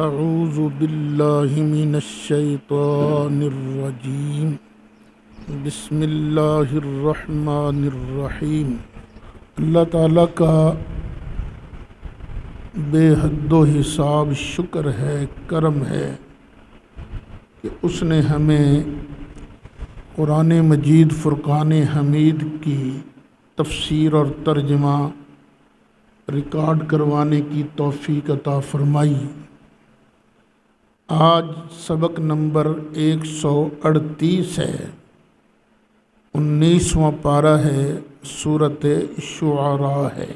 اعوذ باللہ من الشیطان الرجیم بسم اللہ الرحمن الرحیم۔ اللہ تعالیٰ کا بے حد و حساب شکر ہے، کرم ہے کہ اس نے ہمیں قرآن مجید فرقان حمید کی تفسیر اور ترجمہ ریکارڈ کروانے کی توفیق عطا فرمائی۔ آج سبق نمبر 138 ہے، 19واں پارہ ہے، سورۃ شعراء ہے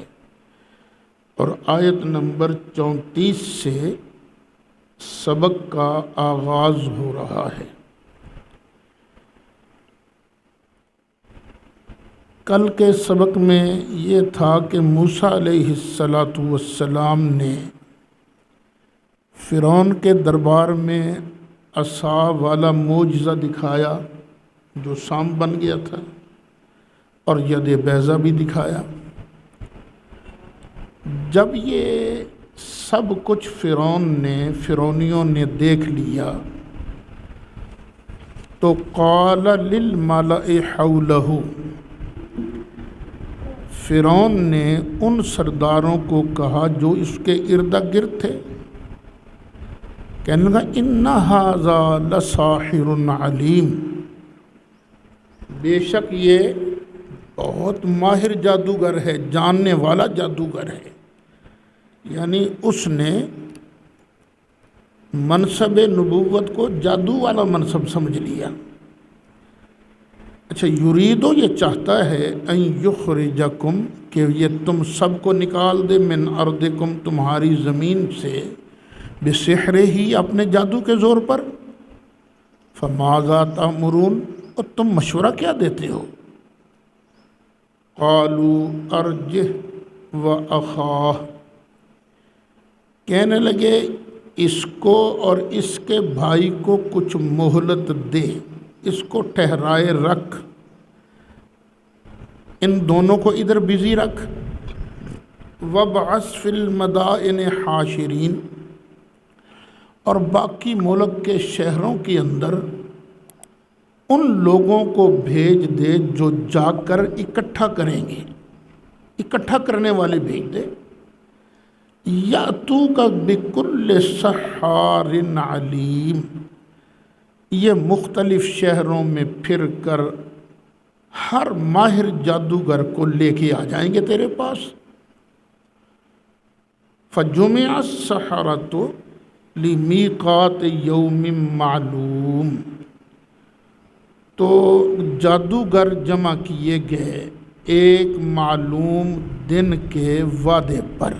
اور آیت نمبر 34 سے سبق کا آغاز ہو رہا ہے۔ کل کے سبق میں یہ تھا کہ موسیٰ علیہ السلام نے فرعون کے دربار میں عصا والا معجزہ دکھایا جو سانپ بن گیا تھا، اور ید بیضا بھی دکھایا۔ جب یہ سب کچھ فرعونیوں نے دیکھ لیا تو قال للملأ حولہ، فرعون نے ان سرداروں کو کہا جو اس کے ارد گرد تھے، کہنے لگا ان ھذا لساحر علیم، بے شک یہ بہت ماہر جادوگر ہے، جاننے والا جادوگر ہے۔ یعنی اس نے منصب نبوت کو جادو والا منصب سمجھ لیا۔ اچھا، یریدو یہ چاہتا ہے ان یخرجکم، کہ یہ تم سب کو نکال دے، من ارضکم، تمہاری زمین سے، بسحر ہی، اپنے جادو کے زور پر۔ فماذا تأمرون، اور تم مشورہ کیا دیتے ہو؟ قالوا ارجہ واخاہ، کہنے لگے اس کو اور اس کے بھائی کو کچھ مہلت دے، اس کو ٹھہرائے رکھ، ان دونوں کو ادھر بزی رکھ۔ وابعث فی المدائن حاشرین، اور باقی ملک کے شہروں کے اندر ان لوگوں کو بھیج دے جو جا کر اکٹھا کریں گے، اکٹھا کرنے والے بھیج دے۔ یاتوک بکل سحار علیم، یہ مختلف شہروں میں پھر کر ہر ماہر جادوگر کو لے کے آ جائیں گے تیرے پاس۔ فجمع السحرۃ لمیقات یوم معلوم، تو جادوگر جمع کیے گئے ایک معلوم دن کے وعدے پر،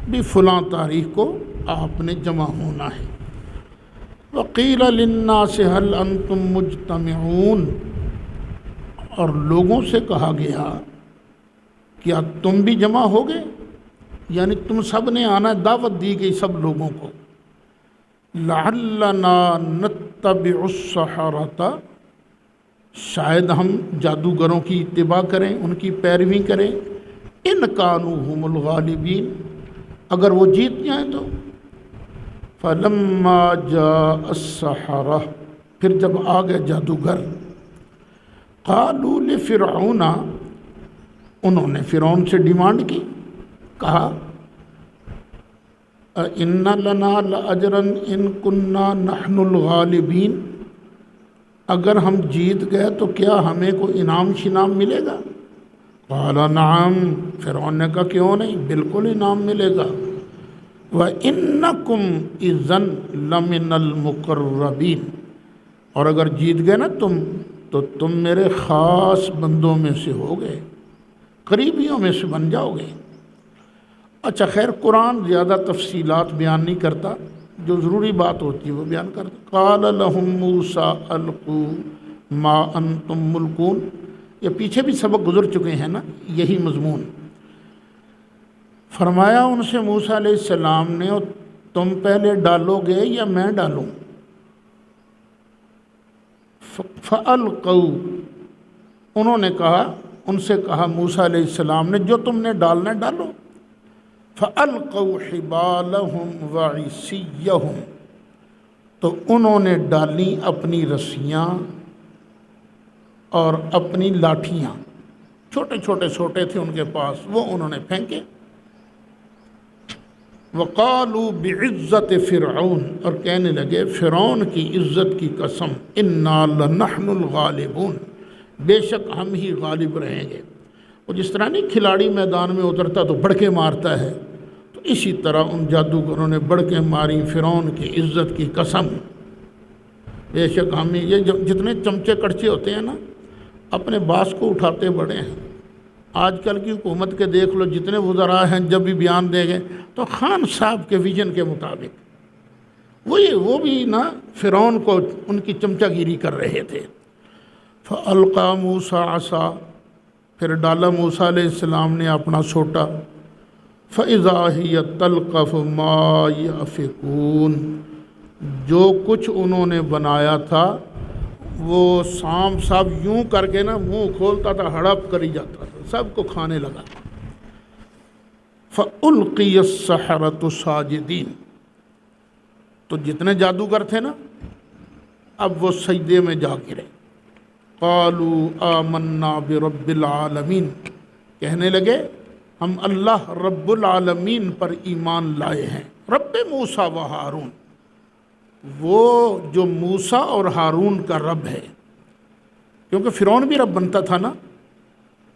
بھی فلاں تاریخ کو آپ نے جمع ہونا ہے۔ وقیل للناس هل انتم مجتمعون، اور لوگوں سے کہا گیا کیا تم بھی جمع ہوگے، یعنی تم سب نے آنا، دعوت دی گئی سب لوگوں کو۔ لعلنا نتبع السحرۃ، شاید ہم جادوگروں کی اتباع کریں، ان کی پیروی کریں، ان کانوا هم الغالبین، اگر وہ جیت جائیں تو۔ فلما جاء السحرہ، پھر جب آ گئے جادوگر، قالوا لفرعون، انہوں نے فرعون سے ڈیمانڈ کی، کہا ان لنا لاجرا ان کنا نحن الغالبین، اگر ہم جیت گئے تو کیا ہمیں کوئی انعام شنام ملے گا؟ قال نعم، فرعون نے کہا کیوں نہیں، بالکل انعام ملے گا۔ وَإِنَّكُمْ إِذًا لَمِنَ الْمُقَرَّبِينَ، اور اگر جیت گئے نا تم تو تم میرے خاص بندوں میں سے ہو گئے، قریبیوں میں سے بن جاؤ گے۔ اچھا خیر، قرآن زیادہ تفصیلات بیان نہیں کرتا، جو ضروری بات ہوتی ہے وہ بیان کرتا۔ قال لهم موسیٰ القوا ما انتم ملقون، یہ پیچھے بھی سبق گزر چکے ہیں نا، یہی مضمون۔ فرمایا ان سے موسیٰ علیہ السلام نے، تم پہلے ڈالو گے یا میں ڈالوں؟ فَأَلْقَوْا، انہوں نے کہا، ان سے کہا موسیٰ علیہ السلام نے، جو تم نے ڈالنا ڈالو۔ فَأَلْقَوْا حِبَالَهُمْ وَعِصِيَّهُمْ، تو انہوں نے ڈالی اپنی رسیاں اور اپنی لاٹھیاں، چھوٹے چھوٹے تھے ان کے پاس، وہ انہوں نے پھینکے۔ وَقَالُوا بِعِزَّةِ فِرْعَوْنَ، اور کہنے لگے فرعون کی عزت کی قسم، إِنَّا لَنَحْنُ الْغَالِبُونَ، بے شک ہم ہی غالب رہیں گے۔ وہ جس طرح نہیں کھلاڑی میدان میں اترتا تو بڑکے مارتا ہے، تو اسی طرح ان جادوگروں نے بڑکے ماری، فرعون کی عزت کی قسم، بے شک ہم ہی۔ یہ جتنے چمچے کڑچے ہوتے ہیں نا، اپنے باس کو اٹھاتے بڑے ہیں۔ آج کل کی حکومت کے دیکھ لو، جتنے وزراء ہیں جب بھی بیان دیں گے تو خان صاحب کے ویژن کے مطابق، وہ بھی نا فرعون کو ان کی چمچہ گیری کر رہے تھے۔ فَأَلْقَى مُوسَىٰ عَصَا، پھر ڈالا موسیٰ علیہ السلام نے اپنا سوٹا، فَإِذَا هِيَ تَلْقَفُ مَا يَأْفِكُونَ، جو کچھ انہوں نے بنایا تھا وہ سانپ صاحب یوں کر کے نا منہ کھولتا تھا، ہڑپ کر ہی جاتا تھا، سب کو کھانے لگا۔ فَأُلْقِيَ السَّحَرَةُ سَاجِدِينَ، تو جتنے جادوگر تھے نا اب وہ سجدے میں جا گرے۔ قَالُوا آمَنَّا بِرَبِّ الْعَالَمِينَ، کہنے لگے ہم اللہ رب العالمین پر ایمان لائے ہیں، رب موسیٰ و ہارون، وہ جو موسیٰ اور ہارون کا رب ہے، کیونکہ فرعون بھی رب بنتا تھا نا۔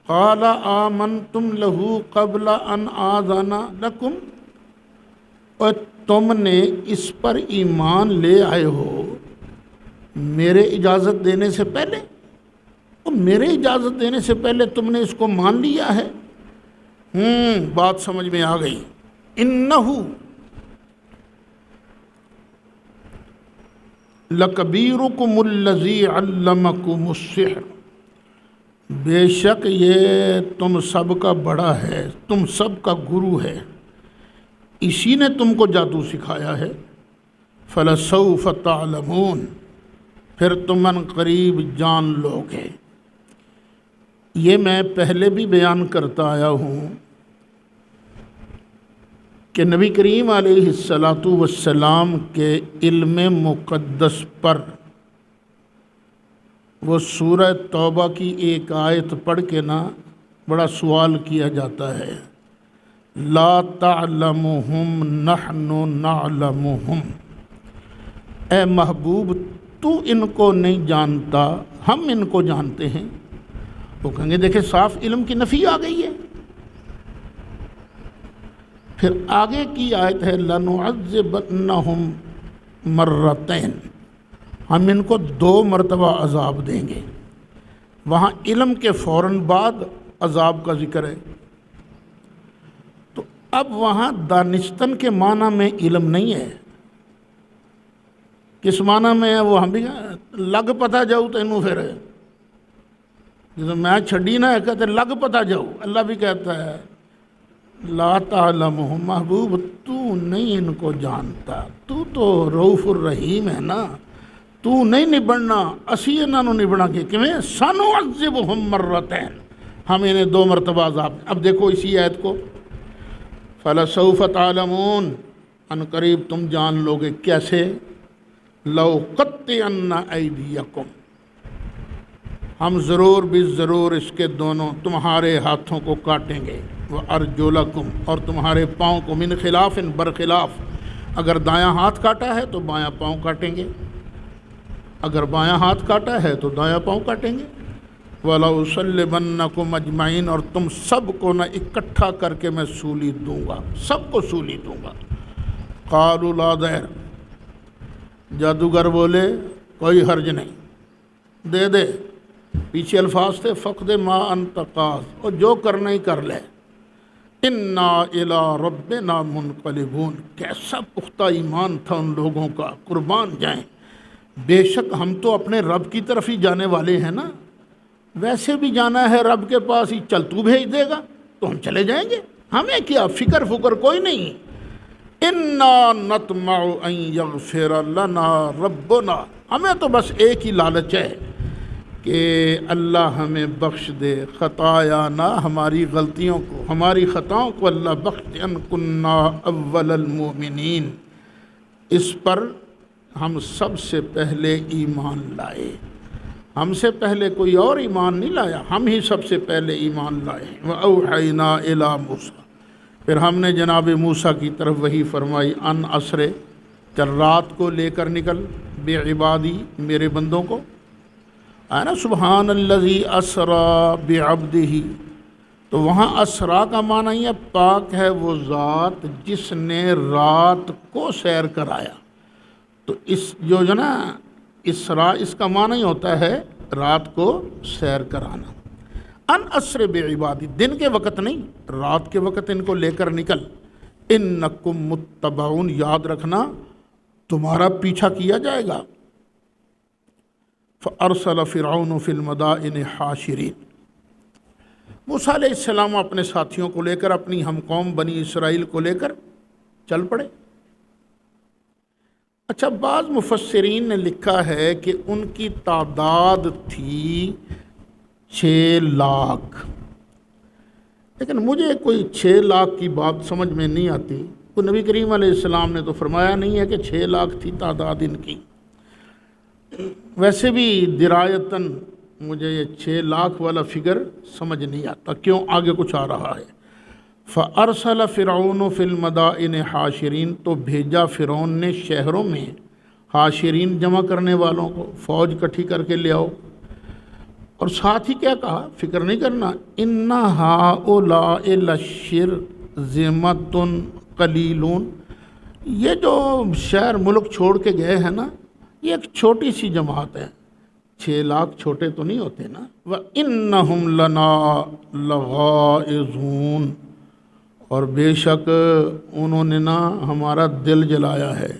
قَالَ آمَنْتُمْ لَهُ قَبْلَ أَنْ آذَنَ لَكُمْ، اور تم نے اس پر ایمان لے آئے ہو میرے اجازت دینے سے پہلے، اور میرے اجازت دینے سے پہلے تم نے اس کو مان لیا ہے۔ بات سمجھ میں آ گئی۔ اِنَّهُ لَكَبِيرُكُمُ الَّذِي عَلَّمَكُمُ السِّحْرَ، بے شک یہ تم سب کا بڑا ہے، تم سب کا گرو ہے، اسی نے تم کو جادو سکھایا ہے۔ فَلَسَوْفَ تَعْلَمُونَ، پھر تم ان قریب جان لو گے۔ یہ میں پہلے بھی بیان کرتا آیا ہوں کہ نبی کریم علیہ السلام کے علم مقدس پر وہ سورہ توبہ کی ایک آیت پڑھ کے نا بڑا سوال کیا جاتا ہے، لا تعلمہم نحن نعلمہم، اے محبوب تو ان کو نہیں جانتا، ہم ان کو جانتے ہیں۔ وہ کہیں گے دیکھیں صاف علم کی نفی آ گئی ہے۔ پھر آگے کی آیت ہے لَنُعَذِّبَنَّهُمْ مَرَّتَيْن، ہم ان کو 2 مرتبہ عذاب دیں گے۔ وہاں علم کے فوراً بعد عذاب کا ذکر ہے، تو اب وہاں دانستن کے معنی میں علم نہیں ہے۔ کس معنی میں ہے وہ ہم بھی لگ پتہ جاؤ تینوں، پھر جیسے میں چھڑی نہ کہتے لگ پتہ جاؤ، اللہ بھی کہتا ہے لا تعلمہم، محبوب تو نہیں ان کو جانتا، تو رؤوف الرحیم ہے نا، تو نہیں نبڑنا، اسی انہوں نے نبڑا کے کیویں سنعذبہم مرتین، ہم انہیں 2 مرتبہ عذاب۔ اب دیکھو اسی آیت کو، فَلَسَوْفَ تَعْلَمُونَ، ان قریب تم جان لو گے۔ کیسے؟ لَأُقَطِّعَنَّ أَيْدِيَكُمْ، ہم ضرور بھی ضرور اس کے دونوں تمہارے ہاتھوں کو کاٹیں گے، وَأَرْجُلَكُمْ، اور تمہارے پاؤں کو، من خلاف برخلاف، اگر دایاں ہاتھ کاٹا ہے تو بایاں پاؤں کاٹیں گے، اگر بایاں ہاتھ کاٹا ہے تو دایاں پاؤں کاٹیں گے۔ وَلَأُصَلِّبَنَّكُمْ أَجْمَعِينَ، اور تم سب کو نہ اکٹھا کر کے میں سولی دوں گا، سب کو سولی دوں گا۔ قَالُوا لَا ضَيْرَ، جادوگر بولے کوئی حرج نہیں، دے دے۔ پیچھے الفاظ تھے فقد ما انت قاض، اور جو کرنا ہی کر لے۔ انا الی ربنا منقلبون، کیسا پختہ ایمان تھا ان لوگوں کا، قربان جائیں۔ بے شک ہم تو اپنے رب کی طرف ہی جانے والے ہیں نا، ویسے بھی جانا ہے رب کے پاس ہی، چل تو بھیج دے گا تو ہم چلے جائیں گے، ہمیں کیا فکر کوئی نہیں۔ انا نطمع ان یغفر لنا ربنا، ہمیں تو بس ایک ہی لالچ ہے کہ اللہ ہمیں بخش دے خطایا نہ، ہماری غلطیوں کو، ہماری خطاؤں کو اللہ بخش دے، ان کننا اول المؤمنین، اس پر ہم سب سے پہلے ایمان لائے، ہم سے پہلے کوئی اور ایمان نہیں لایا، ہم ہی سب سے پہلے ایمان لائے۔ وَأَوْحَيْنَا إِلَىٰ مُوسَىٰ، پھر ہم نے جناب موسیٰ کی طرف وحی فرمائی، ان اسرے، چل رات کو لے کر نکل، بے عبادی، میرے بندوں کو، ہے نا، سبحان الذی اسرا بعبدہ، تو وہاں اسرا کا معنی یہ پاک ہے وہ ذات جس نے رات کو سیر کرایا۔ تو اس جو نا اسرا، اس کا معنی ہی ہوتا ہے رات کو سیر کرانا۔ ان اسر بعبادی، دن کے وقت نہیں، رات کے وقت ان کو لے کر نکل، انکم متبعون، یاد رکھنا تمہارا پیچھا کیا جائے گا۔ فارسل فرعون فی المدائن حاشرین، موسیٰ علیہ السلام اپنے ساتھیوں کو لے کر، اپنی ہم قوم بنی اسرائیل کو لے کر چل پڑے۔ اچھا، بعض مفسرین نے لکھا ہے کہ ان کی تعداد تھی 6 لاکھ، لیکن مجھے کوئی 6 لاکھ کی بات سمجھ میں نہیں آتی، تو نبی کریم علیہ السلام نے تو فرمایا نہیں ہے کہ 6 لاکھ تھی تعداد ان کی۔ ویسے بھی درایتاً مجھے یہ 6 لاکھ والا فگر سمجھ نہیں آتا، کیوں آگے کچھ آ رہا ہے۔ فَأَرْسَلَ فِرْعَوْنُ فِي الْمَدَائِنِ حاشرین، تو بھیجا فرعون نے شہروں میں حاشرین، جمع کرنے والوں کو، فوج اکٹھی کر کے لے آؤ، اور ساتھ ہی کیا کہا، فکر نہیں کرنا، اِنَّ هَٰؤُلَاءِ لَشِرْذِمَةٌ قَلِیلُونَ، یہ جو شہر ملک چھوڑ کے گئے ہیں نا، یہ ایک چھوٹی سی جماعت ہے، 6 لاکھ چھوٹے تو نہیں ہوتے نا۔ وَإِنَّهُمْ لَنَا لَغَائِظُونَ، اور بے شک انہوں نے نا ہمارا دل جلایا ہے،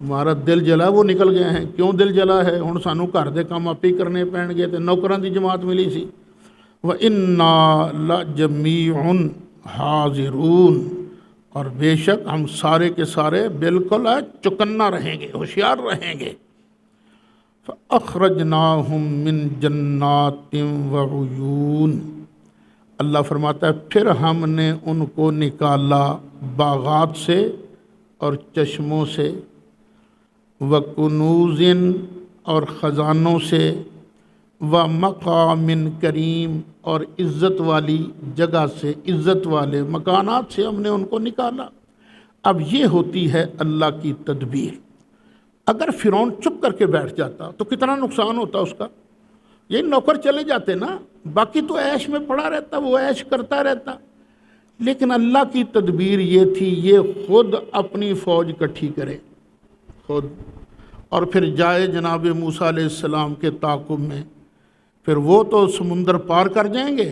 ہمارا دل جلا، وہ نکل گئے ہیں۔ کیوں دل جلا ہے؟ ہن سانوں گھر دے کام آپ ہی کرنے پین گئے تے نوکراں دی جماعت ملی سی۔ وَإِنَّا لَجَمِيعٌ حاضرون، اور بے شک ہم سارے کے سارے بالکل چکنا رہیں گے، ہوشیار رہیں گے۔ فَأَخْرَجْنَاهُم مِّن جَنَّاتٍ وَعُيُونٍ، اللہ فرماتا ہے پھر ہم نے ان کو نکالا باغات سے اور چشموں سے، وَكُنُوزٍ، اور خزانوں سے، وَمَقَامٍ کریم، اور عزت والی جگہ سے، عزت والے مکانات سے ہم نے ان کو نکالا۔ اب یہ ہوتی ہے اللہ کی تدبیر۔ اگر فرعون چپ کر کے بیٹھ جاتا تو کتنا نقصان ہوتا اس کا، یہ نوکر چلے جاتے نا، باقی تو عیش میں پڑا رہتا، وہ عیش کرتا رہتا، لیکن اللہ کی تدبیر یہ تھی یہ خود اپنی فوج اکٹھی کرے خود، اور پھر جائے جناب موسیٰ علیہ السلام کے تعاقب میں، پھر وہ تو سمندر پار کر جائیں گے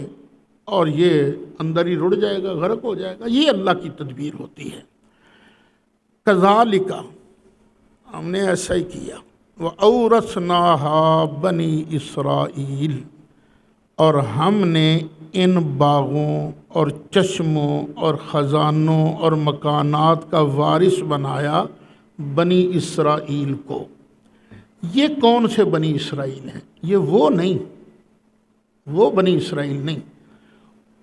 اور یہ اندر ہی رڑ جائے گا، غرق ہو جائے گا۔ یہ اللہ کی تدبیر ہوتی ہے۔ کذالک، ہم نے ایسا ہی کیا۔ وَأَوْرَثْنَاهَا بَنِي اسرائیل، اور ہم نے ان باغوں اور چشموں اور خزانوں اور مکانات کا وارث بنایا بنی اسرائیل کو۔ یہ کون سے بنی اسرائیل ہیں؟ یہ وہ نہیں، وہ بنی اسرائیل نہیں،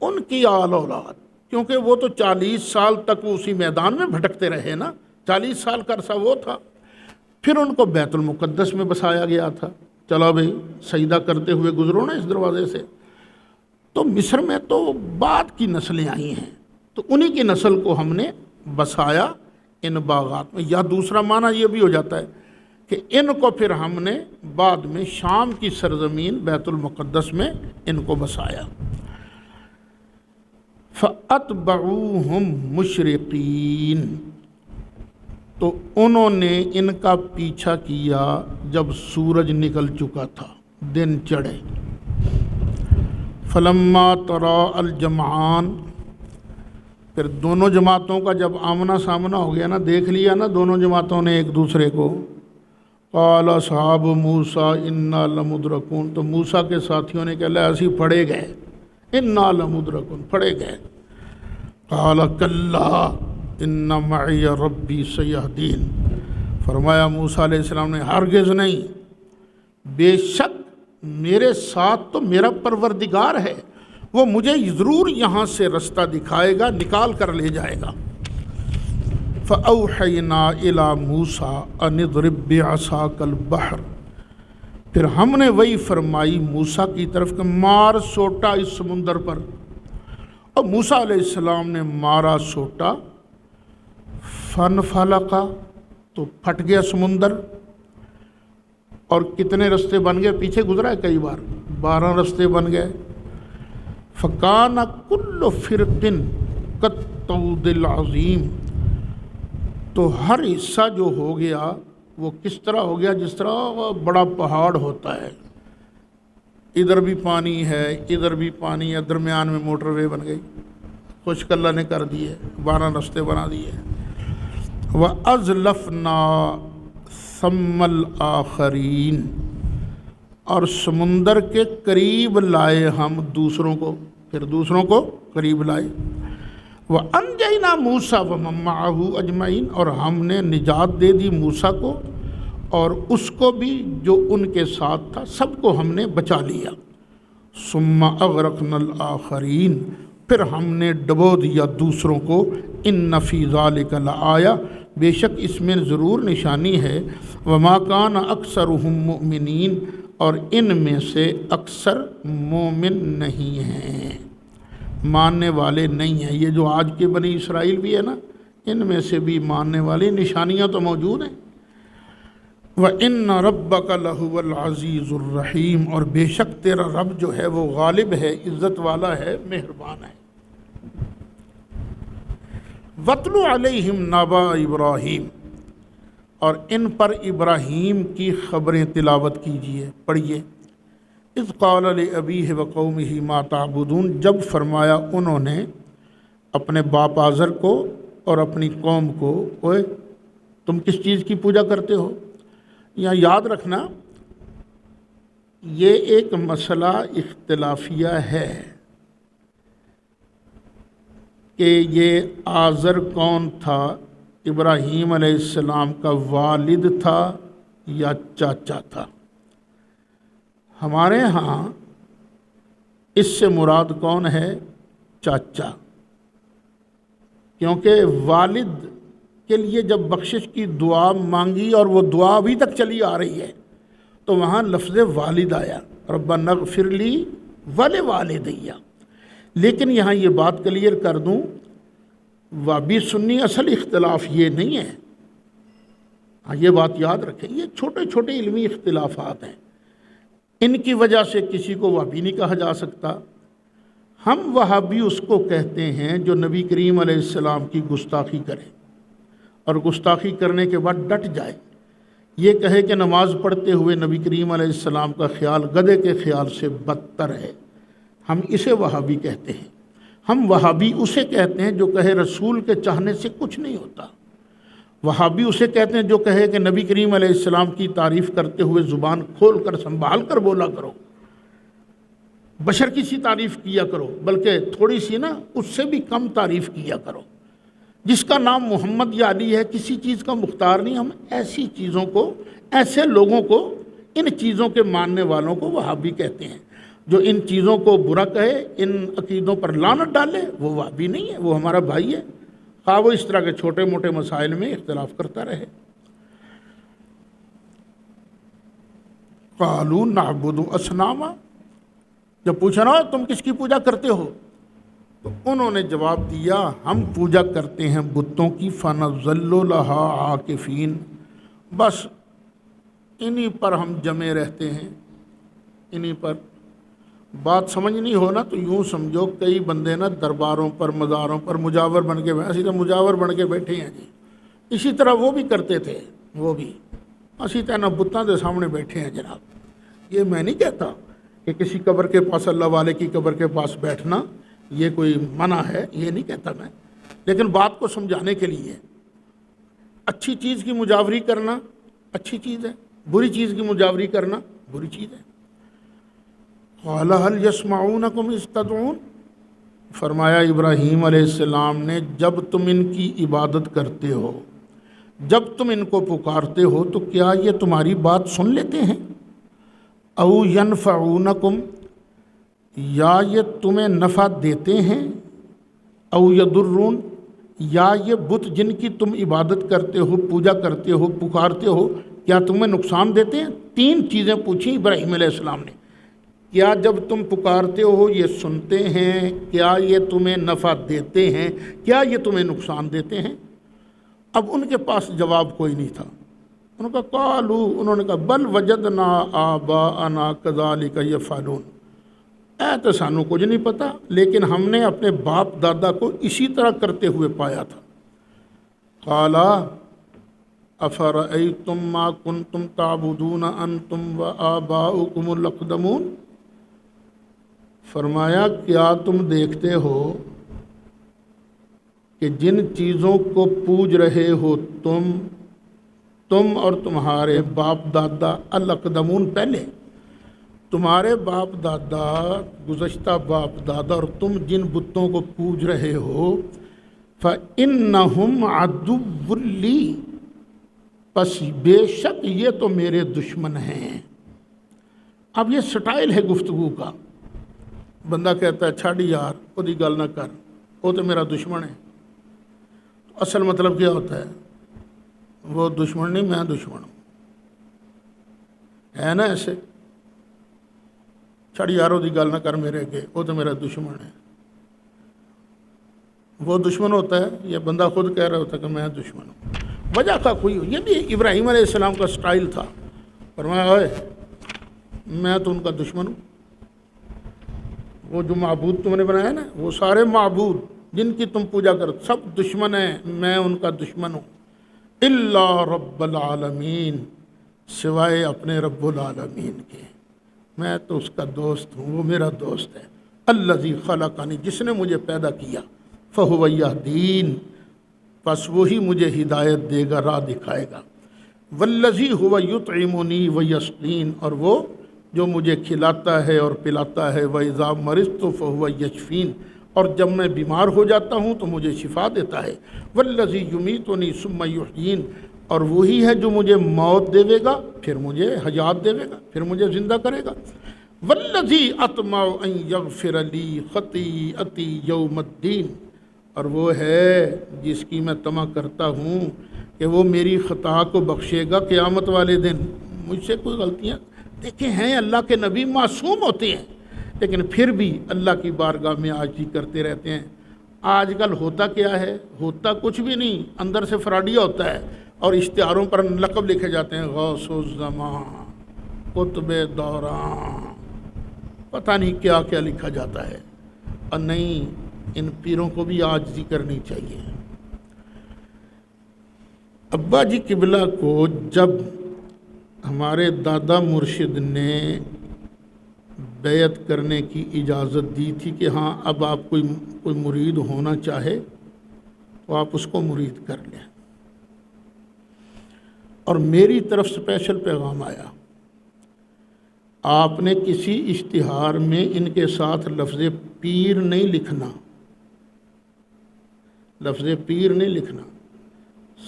ان کی آل اولاد، کیونکہ وہ تو 40 سال تک اسی میدان میں بھٹکتے رہے نا، 40 سال کا عرصہ وہ تھا۔ پھر ان کو بیت المقدس میں بسایا گیا تھا، چلو بھئی سجدہ کرتے ہوئے گزرو نا اس دروازے سے۔ تو مصر میں تو بعد کی نسلیں آئی ہیں، تو انہی کی نسل کو ہم نے بسایا ان باغات میں۔ یا دوسرا معنی یہ بھی ہو جاتا ہے کہ ان کو پھر ہم نے بعد میں شام کی سرزمین بیت المقدس میں ان کو بسایا۔ فَأَتْبَعُوهُمْ مُشْرِقِينَ، تو انہوں نے ان کا پیچھا کیا جب سورج نکل چکا تھا، دن چڑھے۔ فَلَمَّا تَرَاءَ الْجَمْعَانِ، پھر دونوں جماعتوں کا جب آمنا سامنا ہو گیا نا، دیکھ لیا نا دونوں جماعتوں نے ایک دوسرے کو، قال اصحاب موسیٰ انا لمدرکون، تو موسیٰ کے ساتھیوں نے کہا ایسی پڑے گئے، انا لمدرکون، پڑے گئے۔ قال کلا ان معی ربی سیہدین، فرمایا موسیٰ علیہ السلام نے ہرگز نہیں، بے شک میرے ساتھ تو میرا پروردگار ہے، وہ مجھے ضرور یہاں سے رستہ دکھائے گا، نکال کر لے جائے گا۔ فَأَوْحَيْنَا إِلَى مُوسَىٰ أَنِ اضْرِب بِّعَصَاكَ الْبَحْرَ، پھر ہم نے وہی فرمائی موسیٰ کی طرف کہ مار سوٹا اس سمندر پر، اور موسیٰ علیہ السلام نے مارا سوٹا، فَانْفَلَقَ، تو پھٹ گیا سمندر، اور کتنے رستے بن گئے پیچھے گزرا ہے کئی بار، 12 رستے بن گئے۔ فَكَانَ كُلُّ فِرْقٍ كَالطَّوْدِ الْعَظِيمِ، تو ہر حصہ جو ہو گیا وہ کس طرح ہو گیا، جس طرح بڑا پہاڑ ہوتا ہے، ادھر بھی پانی ہے ادھر بھی پانی ہے، درمیان میں موٹر وے بن گئی، خشک اللہ نے کر دیے، 12 رستے بنا دیے۔ وَأَزْلَفْنَا ثَمَّ الْآخَرِينَ، اور سمندر کے قریب لائے ہم دوسروں کو، پھر دوسروں کو قریب لائے۔ وَأَنْجَيْنَا مُوسَىٰ وَمَن مَّعَهُ أَجْمَعِينَ، اور ہم نے نجات دے دی موسیٰ کو اور اس کو بھی جو ان کے ساتھ تھا، سب کو ہم نے بچا لیا۔ ثُمَّ أَغْرَقْنَا الْآخَرِينَ، پھر ہم نے ڈبو دیا دوسروں کو۔ إِنَّ فِي ذَلِكَ لَآيَةً، بے شک اس میں ضرور نشانی ہے۔ وَمَا كَانَ أَكْثَرُهُم مُؤْمِنِينَ، اور ان میں سے اکثر مومن نہیں ہیں، ماننے والے نہیں ہیں۔ یہ جو آج کے بنی اسرائیل بھی ہے نا، ان میں سے بھی ماننے والی نشانیاں تو موجود ہیں۔ وَإِنَّ رَبَّكَ لَهُوَ الْعَزِيزُ الرَّحِيمُ، اور بے شک تیرا رب جو ہے وہ غالب ہے، عزت والا ہے، مہربان ہے۔ وَاتْلُ عَلَيْهِمْ نَبَأَ إِبْرَاهِيمَ، اور ان پر ابراہیم کی خبریں تلاوت کیجیے، پڑھیے۔ اذ قال لأبیہ وقومہ ما تعبدون، جب فرمایا انہوں نے اپنے باپ آزر کو اور اپنی قوم کو، اوئے تم کس چیز کی پوجا کرتے ہو؟ یہاں یاد رکھنا یہ ایک مسئلہ اختلافیہ ہے کہ یہ آزر کون تھا، ابراہیم علیہ السلام کا والد تھا یا چاچا تھا۔ ہمارے ہاں اس سے مراد کون ہے؟ چاچا، کیونکہ والد کے لیے جب بخشش کی دعا مانگی اور وہ دعا ابھی تک چلی آ رہی ہے تو وہاں لفظ والد آیا، ربنا اغفر لی ولوالدی۔ لیکن یہاں یہ بات کلیئر کر دوں، وابی سنی اصل اختلاف یہ نہیں ہے، ہاں یہ بات یاد رکھیں، یہ چھوٹے چھوٹے علمی اختلافات ہیں، ان کی وجہ سے کسی کو وہابی نہیں کہا جا سکتا۔ ہم وہابی اس کو کہتے ہیں جو نبی کریم علیہ السلام کی گستاخی کرے اور گستاخی کرنے کے بعد ڈٹ جائے، یہ کہے کہ نماز پڑھتے ہوئے نبی کریم علیہ السلام کا خیال گدھے کے خیال سے بدتر ہے، ہم اسے وہابی کہتے ہیں۔ ہم وہابی اسے کہتے ہیں جو کہے رسول کے چاہنے سے کچھ نہیں ہوتا، وہابی اسے کہتے ہیں جو کہے کہ نبی کریم علیہ السلام کی تعریف کرتے ہوئے زبان کھول کر سنبھال کر بولا کرو، بشر کی سی تعریف کیا کرو، بلکہ تھوڑی سی نا اس سے بھی کم تعریف کیا کرو۔ جس کا نام محمد یا علی ہے کسی چیز کا مختار نہیں، ہم ایسی چیزوں کو، ایسے لوگوں کو، ان چیزوں کے ماننے والوں کو وہابی کہتے ہیں۔ جو ان چیزوں کو برا کہے، ان عقیدوں پر لعنت ڈالے، وہ وہابی نہیں ہے، وہ ہمارا بھائی ہے، خواہ وہ اس طرح کے چھوٹے موٹے مسائل میں اختلاف کرتا رہے۔ قالوا نعبد اصناما، جب پوچھا نا تم کس کی پوجا کرتے ہو تو انہوں نے جواب دیا ہم پوجا کرتے ہیں بتوں کی، فنظل لها عاکفین، بس انہی پر ہم جمے رہتے ہیں، انہی پر۔ بات سمجھنی ہو نا تو یوں سمجھو کئی بندے نا درباروں پر، مزاروں پر مجاور بن کے، اسی طرح مجاور بن کے بیٹھے ہیں جی، اسی طرح وہ بھی کرتے تھے، وہ بھی اسی طرح بتوں کے سامنے بیٹھے ہیں جناب۔ یہ میں نہیں کہتا کہ کسی قبر کے پاس، اللہ والے کی قبر کے پاس بیٹھنا یہ کوئی منع ہے، یہ نہیں کہتا میں، لیکن بات کو سمجھانے کے لیے اچھی چیز کی مجاوری کرنا اچھی چیز ہے، بری چیز کی مجاوری کرنا بری چیز ہے۔ قال هل يسمعونكم اذ تدعون، فرمایا ابراہیم علیہ السلام نے جب تم ان کی عبادت کرتے ہو، جب تم ان کو پکارتے ہو تو کیا یہ تمہاری بات سن لیتے ہیں؟ او ینفعونکم، یا یہ تمہیں نفع دیتے ہیں، او یضرون، یا یہ بت جن کی تم عبادت کرتے ہو، پوجا کرتے ہو، پکارتے ہو، کیا تمہیں نقصان دیتے ہیں؟ تین چیزیں پوچھیں ابراہیم علیہ السلام نے. کیا جب تم پکارتے ہو یہ سنتے ہیں؟ کیا یہ تمہیں نفع دیتے ہیں؟ کیا یہ تمہیں نقصان دیتے ہیں؟ اب ان کے پاس جواب کوئی نہیں تھا. انہوں نے کہا بل وجدنا آباءنا کذالک یفعلون، تو سانو کچھ نہیں پتہ، لیکن ہم نے اپنے باپ دادا کو اسی طرح کرتے ہوئے پایا تھا. قالا افرأیتم ما کنتم تعبدون انتم وآباؤکم الاقدمون، فرمایا کیا تم دیکھتے ہو کہ جن چیزوں کو پوج رہے ہو تم اور تمہارے باپ دادا، الاقدمون پہلے، تمہارے باپ دادا، گزشتہ باپ دادا، اور تم جن بتوں کو پوج رہے ہو، فَإِنَّهُمْ عَدُوٌّ لِّي، پس بے شک یہ تو میرے دشمن ہیں. اب یہ سٹائل ہے گفتگو کا. بندہ کہتا ہے چھاڑی یار وہی گل نہ کر، وہ تو میرا دشمن ہے. اصل مطلب کیا ہوتا ہے؟ وہ دشمن نہیں، میں دشمن ہوں. ہے نا ایسے؟ چھڑ یار وہی گل نہ کر میرے اگے، وہ تو میرا دشمن ہے. وہ دشمن ہوتا ہے یا بندہ خود کہہ رہا ہوتا ہے کہ میں دشمن ہوں؟ وجہ کا کوئی ہو. یہ بھی ابراہیم علیہ السلام کا سٹائل تھا. فرمایا اوئے میں تو ان کا دشمن ہوں. وہ جو معبود تم نے بنایا نا، وہ سارے معبود جن کی تم پوجا کرو سب دشمن ہیں، میں ان کا دشمن ہوں. الا رب العالمین، سوائے اپنے رب العالمین کے، میں تو اس کا دوست ہوں، وہ میرا دوست ہے. الذی خلقنی، جس نے مجھے پیدا کیا، فہو یہدین، پس وہی مجھے ہدایت دے گا، راہ دکھائے گا. والذی هو یطعمنی ویسقین، اور وہ جو مجھے کھلاتا ہے اور پلاتا ہے. وَإِذَا مَرِضْتُ فَهُوَ یشفین، اور جب میں بیمار ہو جاتا ہوں تو مجھے شفا دیتا ہے. والذی یمیتنی ثم یحیین، اور وہی ہے جو مجھے موت دے گا پھر مجھے حیات دے گا، پھر مجھے زندہ کرے گا. والذی اطمع ان یغفر لی خطیئتی یوم الدین، اور وہ ہے جس کی میں طمع کرتا ہوں کہ وہ میری خطا کو بخشے گا قیامت والے دن. مجھ سے کوئی غلطیاں دیکھیں ہیں، اللہ کے نبی معصوم ہوتے ہیں لیکن پھر بھی اللہ کی بارگاہ میں عاجزی کرتے رہتے ہیں. آج کل ہوتا کیا ہے؟ ہوتا کچھ بھی نہیں، اندر سے فراڈیا ہوتا ہے اور اشتہاروں پر لقب لکھے جاتے ہیں، غوث الزمان، قطب دوران، پتہ نہیں کیا کیا لکھا جاتا ہے. اور نہیں، ان پیروں کو بھی عاجزی کرنی چاہیے. ابا جی قبلہ کو جب ہمارے دادا مرشد نے بیعت کرنے کی اجازت دی تھی کہ ہاں اب آپ کوئی مرید ہونا چاہے تو آپ اس کو مرید کر لیں، اور میری طرف اسپیشل پیغام آیا، آپ نے کسی اشتہار میں ان کے ساتھ لفظ پیر نہیں لکھنا، لفظ پیر نہیں لکھنا.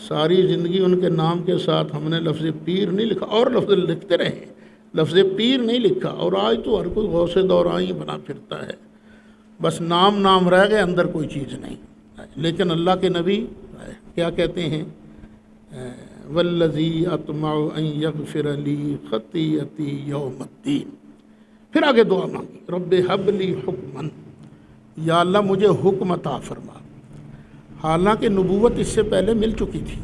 ساری زندگی ان کے نام کے ساتھ ہم نے لفظ پیر نہیں لکھا، اور لفظ لکھتے رہے، لفظ پیر نہیں لکھا. اور آج تو ہر کوئی غوث دوران ہی بنا پھرتا ہے، بس نام رہ گئے، اندر کوئی چیز نہیں. لیکن اللہ کے نبی کیا کہتے ہیں؟ والذی اطمع ان یغفر لی خطیئتی یوم الدین. پھر آگے دعا مانگی، رب ہب لی حکما، یا اللہ مجھے حکم عطا فرما. حالانکہ نبوت اس سے پہلے مل چکی تھی،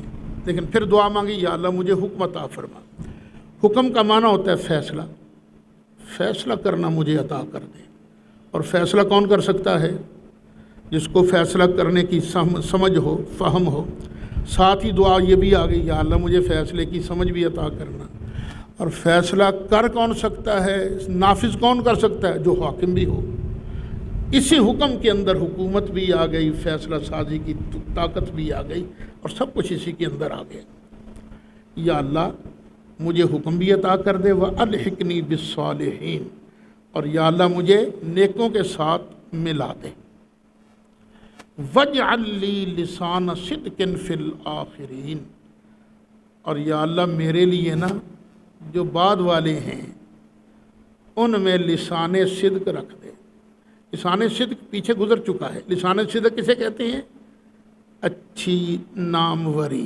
لیکن پھر دعا مانگی، یا اللہ مجھے حکم عطا فرما. حکم کا معنی ہوتا ہے فیصلہ، فیصلہ کرنا مجھے عطا کر دے. اور فیصلہ کون کر سکتا ہے؟ جس کو فیصلہ کرنے کی سمجھ ہو، فہم ہو. ساتھ ہی دعا یہ بھی آ گئی، یا اللہ مجھے فیصلے کی سمجھ بھی عطا کرنا. اور فیصلہ کر کون سکتا ہے؟ نافذ کون کر سکتا ہے؟ جو حاکم بھی ہو. اسی حکم کے اندر حکومت بھی آ گئی، فیصلہ سازی کی طاقت بھی آ گئی، اور سب کچھ اسی کے اندر آ گیا. یا اللہ مجھے حکم بھی عطا کر دے، وَأَلْحِقْنِي بِالصَّالِحِينَ، اور یا اللہ مجھے نیکوں کے ساتھ ملا دے. وَاجْعَلْ لِي لِسَانَ صِدْقٍ فِي الْآخِرِينَ، اور یا اللہ میرے لیے نا جو بعد والے ہیں ان میں لسان صدق رکھ دے۔ لسان صدق پیچھے گزر چکا ہے۔ لسان صدق کسے کہتے ہیں؟ اچھی ناموری۔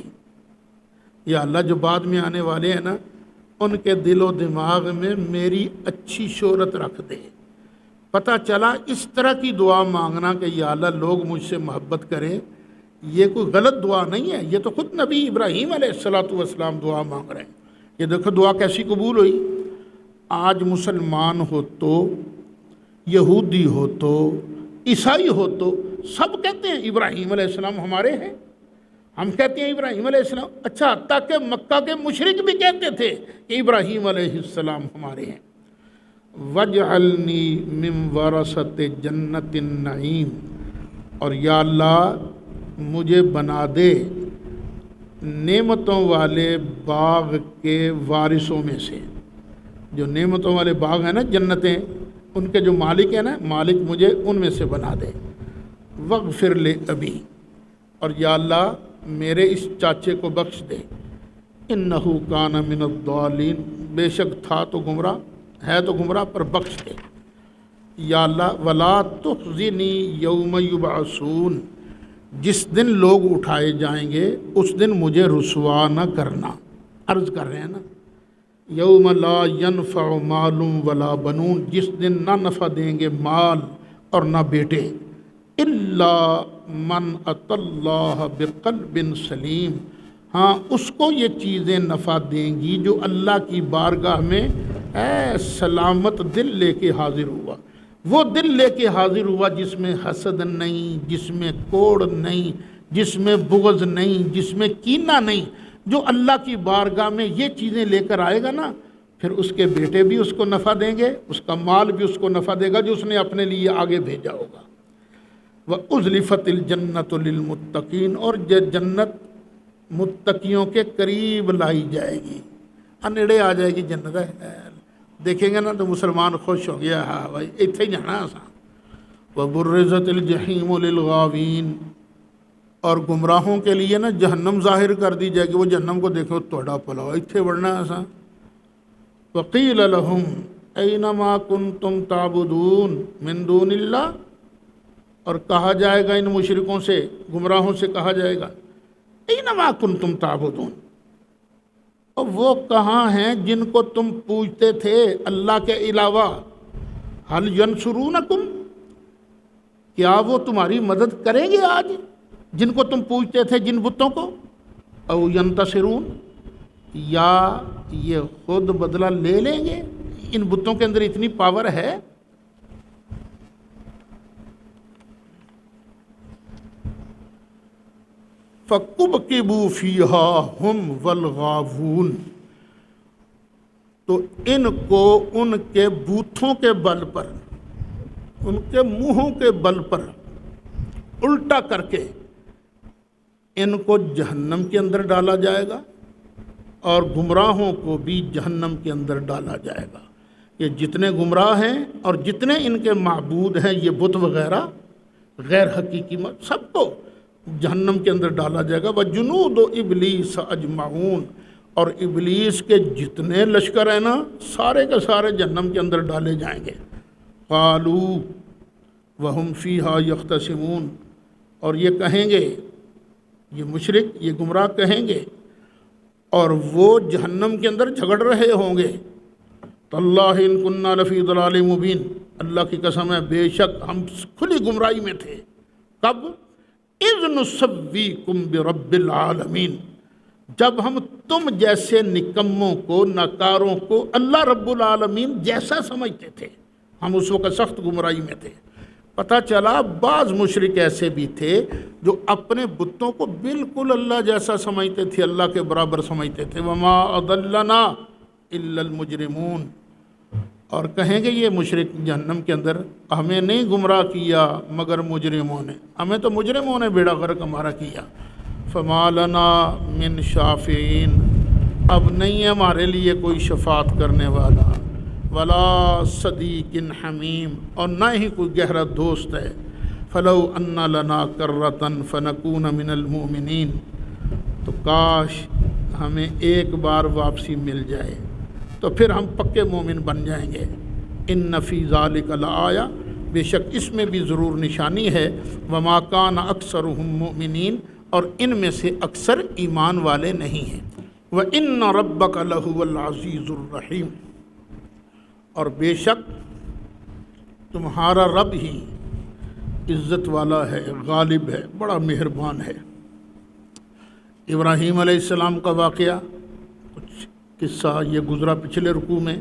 یا اللہ جو بعد میں آنے والے ہیں نا، ان کے دل و دماغ میں میری اچھی شہرت رکھ دے۔ پتہ چلا اس طرح کی دعا مانگنا کہ یا اللہ لوگ مجھ سے محبت کریں، یہ کوئی غلط دعا نہیں ہے، یہ تو خود نبی ابراہیم علیہ السلام دعا مانگ رہے ہیں۔ یہ دیکھو دعا کیسی قبول ہوئی۔ آج مسلمان ہو تو، یہودی ہو تو، عیسائی ہو تو، سب کہتے ہیں ابراہیم علیہ السلام ہمارے ہیں۔ ہم کہتے ہیں ابراہیم علیہ السلام، اچھا حتیٰ کہ مکہ کے مشرک بھی کہتے تھے کہ ابراہیم علیہ السلام ہمارے ہیں۔ وَاجْعَلْنِي مِنْ وَرَثَةِ جَنَّةِ النَّعِيمِ، اور یا اللہ مجھے بنا دے نعمتوں والے باغ کے وارثوں میں سے۔ جو نعمتوں والے باغ ہیں نا، جنتیں، ان کے جو مالک ہیں نا، مالک مجھے ان میں سے بنا دے۔ وَاغْفِرْ لِأَبِي، اور یا اللہ میرے اس چاچے کو بخش دے۔ اِنَّهُ كَانَ مِنَ الضَّالِّينَ، بے شک تھا تو گمراہ، ہے تو گمراہ، پر بخش دے۔ یا اللہ وَلَا تُخْزِنِي يَوْمَ يُبْعَثُونَ، جس دن لوگ اٹھائے جائیں گے اس دن مجھے رسوا نہ کرنا۔ عرض کر رہے ہیں نا، یوم لا ينفع مال ولا بنون، جس دن نہ نفع دیں گے مال اور نہ بیٹے، الا من اتی اللہ بقلب سلیم، ہاں اس کو یہ چیزیں نفع دیں گی جو اللہ کی بارگاہ میں سلامت دل لے کے حاضر ہوا۔ وہ دل لے کے حاضر ہوا جس میں حسد نہیں، جس میں کوڑ نہیں، جس میں بغض نہیں، جس میں کینہ نہیں۔ جو اللہ کی بارگاہ میں یہ چیزیں لے کر آئے گا نا، پھر اس کے بیٹے بھی اس کو نفع دیں گے، اس کا مال بھی اس کو نفع دے گا جو اس نے اپنے لیے آگے بھیجا ہوگا۔ وَأُزْلِفَتِ الْجَنَّةُ لِلْمُتَّقِينَ، اور جنت متقیوں کے قریب لائی جائے گی، انڑے آ جائے گی جنت۔ دیکھیں گے نا تو مسلمان خوش ہو گیا، ہاں بھائی اتھے ہی جانا آسان۔ وَبُرِّزَتِ الْجَحِيمُ لِلْغَاوِينَ، اور گمراہوں کے لیے نا جہنم ظاہر کر دی جائے گی۔ وہ جہنم کو دیکھو توڑا پلاؤ، اتھے بڑھنا آسان۔ وَقِيلَ لَهُمْ أَيْنَ مَا كُنْتُمْ تَعْبُدُونَ مِن دُونِ اللَّهِ، اور کہا جائے گا ان مشرکوں سے، گمراہوں سے کہا جائے گا أَيْنَ مَا كُنْتُمْ تَعْبُدُونَ، اور وہ کہاں ہیں جن کو تم پوجتے تھے اللہ کے علاوہ؟ هَلْ يَنْصُرُونَكُمْ، کیا وہ تمہاری مدد کریں گے آج جن کو تم پوجتے تھے، جن بتوں کو؟ او يَنْتَصِرُونَ، یا یہ خود بدلہ لے لیں گے؟ ان بتوں کے اندر اتنی پاور ہے۔ فَكُبْكِبُوا فِيهَا هُمْ وَالْغَاوُونَ، تو ان کو ان کے بوتھوں کے بل پر، ان کے منہوں کے بل پر الٹا کر کے ان کو جہنم کے اندر ڈالا جائے گا، اور گمراہوں کو بھی جہنم کے اندر ڈالا جائے گا۔ یہ جتنے گمراہ ہیں اور جتنے ان کے معبود ہیں، یہ بت وغیرہ غیر حقیقی، سب کو جہنم کے اندر ڈالا جائے گا۔ وَجُنُودُ إِبْلِيسَ أَجْمَعُونَ، اور ابلیس کے جتنے لشکر ہیں نا، سارے کے سارے جہنم کے اندر ڈالے جائیں گے۔ قَالُوا وَهُمْ فِيهَا يَخْتَصِمُونَ، اور یہ کہیں گے، یہ مشرک، یہ گمراہ کہیں گے، اور وہ جہنم کے اندر جھگڑ رہے ہوں گے، تَاللَّهِ إِن كُنَّا لَفِي ضَلَالٍ مُبِينٍ، اللہ کی قسم ہے بے شک ہم کھلی گمراہی میں تھے۔ کب؟ اِذْ نُسَوِّيكُمْ بِرَبِّ الْعَالَمِينَ، جب ہم تم جیسے نکموں کو، ناکاروں کو اللہ رب العالمین جیسا سمجھتے تھے، ہم اس وقت سخت گمراہی میں تھے۔ پتہ چلا بعض مشرک ایسے بھی تھے جو اپنے بتوں کو بالکل اللہ جیسا سمجھتے تھے، اللہ کے برابر سمجھتے تھے۔ وَمَا أَضَلَّنَا إِلَّا الْمُجْرِمُونَ، اور کہیں گے یہ مشرک جہنم کے اندر، ہمیں نہیں گمراہ کیا مگر مجرموں نے، ہمیں تو مجرموں نے بیڑا غرق ہمارا کیا۔ فَمَا لَنَا مِن شَافِعِينَ، اب نہیں ہے ہمارے لیے کوئی شفاعت کرنے والا، وَلَا صَدِيقٍ حَمِيمٍ، اور نہ ہی کوئی گہرا دوست ہے۔ فَلَوْ أَنَّ لَنَا كَرَّةً فَنَكُونَ مِنَ الْمُؤْمِنِينَ، تو کاش ہمیں ایک بار واپسی مل جائے تو پھر ہم پکے مومن بن جائیں گے۔ ان فی ذالک لآیا، بے شک اس میں بھی ضرور نشانی ہے، وما کان اکثرہم مؤمنین، اور ان میں سے اکثر ایمان والے نہیں ہیں، وَإِنَّ رَبَّكَ لَهُوَ الْعَزِيزُ الرَّحِيمُ، اور بے شک تمہارا رب ہی عزت والا ہے، غالب ہے، بڑا مہربان ہے۔ ابراہیم علیہ السلام کا واقعہ کچھ قصہ یہ گزرا پچھلے رکوع میں۔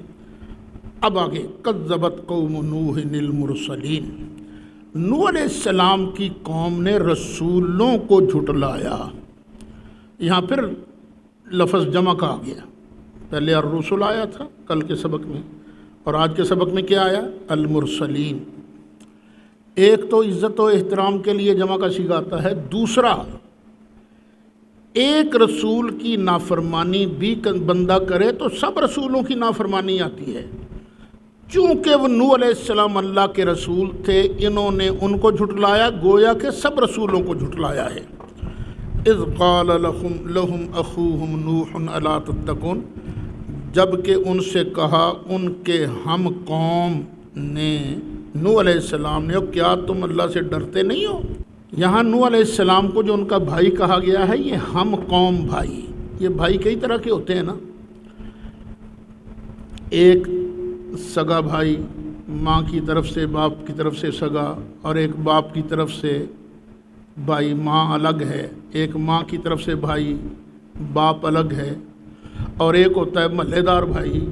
اب آگے کذبت قوم نوح المرسلین، نوح علیہ السلام کی قوم نے رسولوں کو جھٹلایا۔ یہاں پھر لفظ جمع کا آ گیا، پہلے الرسل آیا تھا کل کے سبق میں، اور آج کے سبق میں کیا آیا؟ المرسلین۔ ایک تو عزت و احترام کے لیے جمع کا صیغہ آتا ہے، دوسرا ایک رسول کی نافرمانی بھی بندہ کرے تو سب رسولوں کی نافرمانی آتی ہے۔ چونکہ وہ نوح علیہ السلام اللہ کے رسول تھے، انہوں نے ان کو جھٹلایا، گویا کہ سب رسولوں کو جھٹلایا ہے۔ اذ قال لهم اخوهم نوح الا تتقون، جب کہ ان سے کہا ان کے ہم قوم نے، نوح علیہ السلام نے، کیا تم اللہ سے ڈرتے نہیں ہو؟ یہاں نوح علیہ السلام کو جو ان کا بھائی کہا گیا ہے، یہ ہم قوم بھائی، یہ بھائی کئی طرح کے ہوتے ہیں نا، ایک سگا بھائی ماں کی طرف سے، باپ کی طرف سے سگا، اور ایک باپ کی طرف سے بھائی، ماں الگ ہے، ایک ماں کی طرف سے بھائی، باپ الگ ہے، اور ایک ہوتا ہے محلے دار بھائی،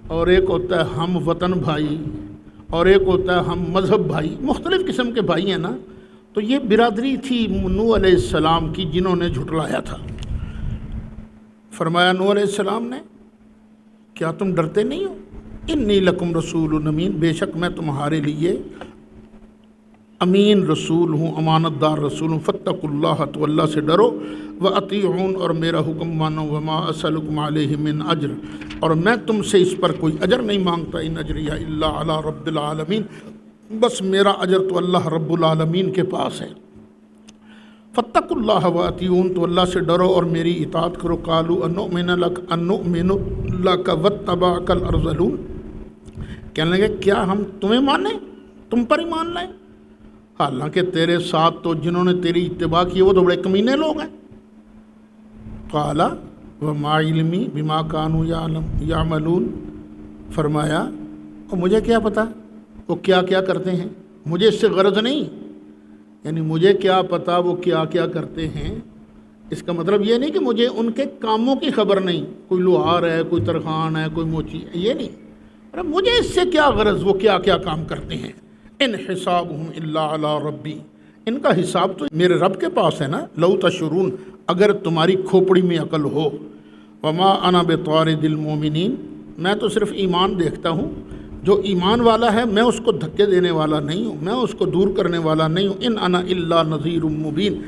اور ایک ہوتا ہے ہم وطن بھائی، اور ایک ہوتا ہے ہم مذہب بھائی، مختلف قسم کے بھائی ہیں نا۔ تو یہ برادری تھی نوح علیہ السلام کی جنہوں نے جھٹلایا تھا۔ فرمایا نوح علیہ السلام نے، کیا تم ڈرتے نہیں ہو؟ انی لکم رسول امین، بے شک میں تمہارے لیے امین رسول ہوں، امانت دار رسول ہوں، فاتقوا اللہ، تو اللہ سے ڈرو، واطیعون، اور میرا حکم مانو، وما اسألکم علیہ من اجر، اور میں تم سے اس پر کوئی اجر نہیں مانگتا، ان اجریہ الا علی رب العالمین، بس میرا اجر تو اللہ رب العالمین کے پاس ہے۔ فاتقوا اللہ واطیعون، تو اللہ سے ڈرو اور میری اطاعت کرو۔ قالوا انؤمن لک واتبعک الارذلون، کہنے لگے کیا ہم تمہیں مانیں، تم پر ایمان لائیں، حالانکہ تیرے ساتھ تو جنہوں نے تیری اتباع کی وہ تو بڑے کمینے لوگ ہیں۔ قال وما علمی بما کانوا یعملون، فرمایا اور مجھے کیا پتہ وہ کیا کیا کرتے ہیں، مجھے اس سے غرض نہیں، یعنی مجھے کیا پتہ وہ کیا کیا کرتے ہیں، اس کا مطلب یہ نہیں کہ مجھے ان کے کاموں کی خبر نہیں، کوئی لوہار ہے، کوئی ترخان ہے، کوئی موچی ہے، یہ نہیں، مجھے اس سے کیا غرض وہ کیا کیا کام کرتے ہیں۔ ان حسابهم الا علی ربی، ان کا حساب تو میرے رب کے پاس ہے نا، لو تشعرون، اگر تمہاری کھوپڑی میں عقل ہو۔ وما انا بطارد المؤمنین، میں تو صرف ایمان دیکھتا ہوں، جو ایمان والا ہے میں اس کو دھکے دینے والا نہیں ہوں، میں اس کو دور کرنے والا نہیں ہوں۔ ان انا الا نذیر مبین،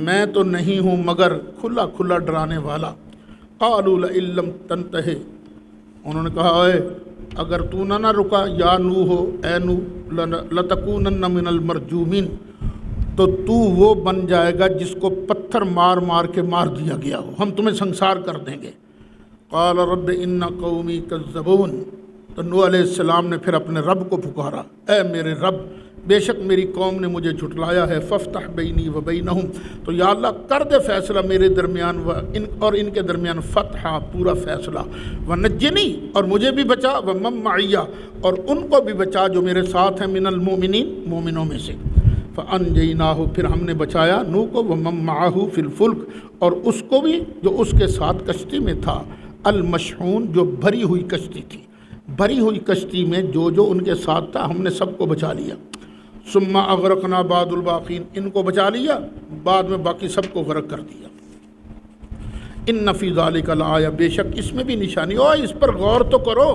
میں تو نہیں ہوں مگر کھلا کھلا ڈرانے والا۔ قالوا لئن لم تنتہ، انہوں نے کہا اے اگر تو نہ رکا، یا نوح ہو، اے نوح، لتکونن من المرجومین، تو تو وہ بن جائے گا جس کو پتھر مار مار کے مار دیا گیا ہو، ہم تمہیں سنسار کر دیں گے۔ قال رب ان قومی کذبون، تو نوح علیہ السلام نے پھر اپنے رب کو پکارا، اے میرے رب، بے شک میری قوم نے مجھے جھٹلایا ہے، فافتح بینی و بینہم، تو یا اللہ کر دے فیصلہ میرے درمیان اور ان کے درمیان، فتحہ پورا فیصلہ، ونجنی، اور مجھے بھی بچا، ومن معی، اور ان کو بھی بچا جو میرے ساتھ ہیں، من المؤمنین، مومنوں میں سے۔ فانجیناہ، پھر ہم نے بچایا نوح کو، ومن معہ فی الفلک، اور اس کو بھی جو اس کے ساتھ کشتی میں تھا، المشحون، جو بھری ہوئی کشتی تھی، بھری ہوئی کشتی میں جو ان کے ساتھ تھا ہم نے سب کو بچا لیا۔ ثم اغرقنا بعد الباقین، ان کو بچا لیا، بعد میں باقی سب کو غرق کر دیا۔ ان فی ذلک لآیہ، بے شک اس میں بھی نشانی ہو، اس پر غور تو کرو۔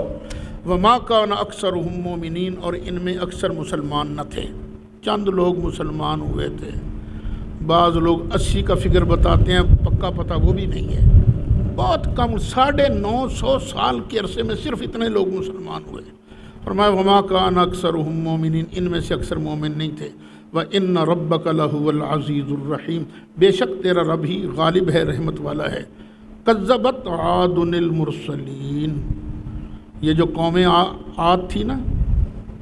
وما کان اکثرهم مومنین، اور ان میں اکثر مسلمان نہ تھے، چند لوگ مسلمان ہوئے تھے، بعض لوگ 80 کا فگر بتاتے ہیں، پکا پتہ وہ بھی نہیں ہے، بہت کم، 950 سال کے عرصے میں صرف اتنے لوگ مسلمان ہوئے۔ فرمایا وما کان اکثرهم مومنین، ان میں سے اکثر مومن نہیں تھے۔ وَإِنَّ رَبَّكَ لَهُوَ الْعَزِيزُ الرَّحِيمُ، بے شک تیرا رب ہی غالب ہے، رحمت والا ہے۔ کذبت عاد المرسلین، یہ جو قوم عاد تھی نا،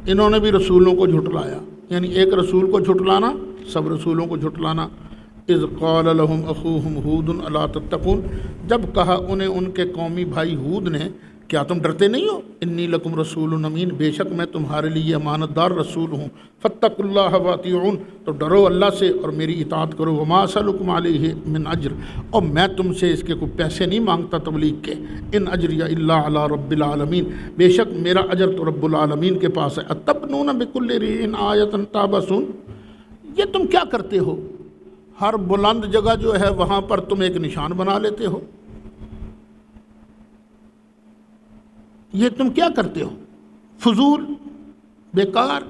انہوں نے بھی رسولوں کو جھٹلایا، یعنی ایک رسول کو جھٹلانا، سب رسولوں کو جھٹلانا۔ اذ قال لهم اخوهم ہود الا تتقون، جب کہا انہیں ان کے قومی بھائی ہود نے، کیا تم ڈرتے نہیں ہو؟ انی لکم رسول امین، بے شک میں تمہارے لیے امانت دار رسول ہوں۔ فاتقوا اللہ واطیعون، تو ڈرو اللہ سے اور میری اطاعت کرو۔ وما اسألکم علیہ من اجر، اور میں تم سے اس کے کوئی پیسے نہیں مانگتا تبلیغ کے۔ ان اجری الا علی رب العالمین، بے شک میرا اجر تو رب العالمین کے پاس ہے۔ اتبنون بکل ریع آیۃ تعبثون، یہ تم کیا کرتے ہو؟ ہر بلند جگہ جو ہے وہاں پر تم ایک نشان بنا لیتے ہو، یہ تم کیا کرتے ہو؟ فضول، بیکار،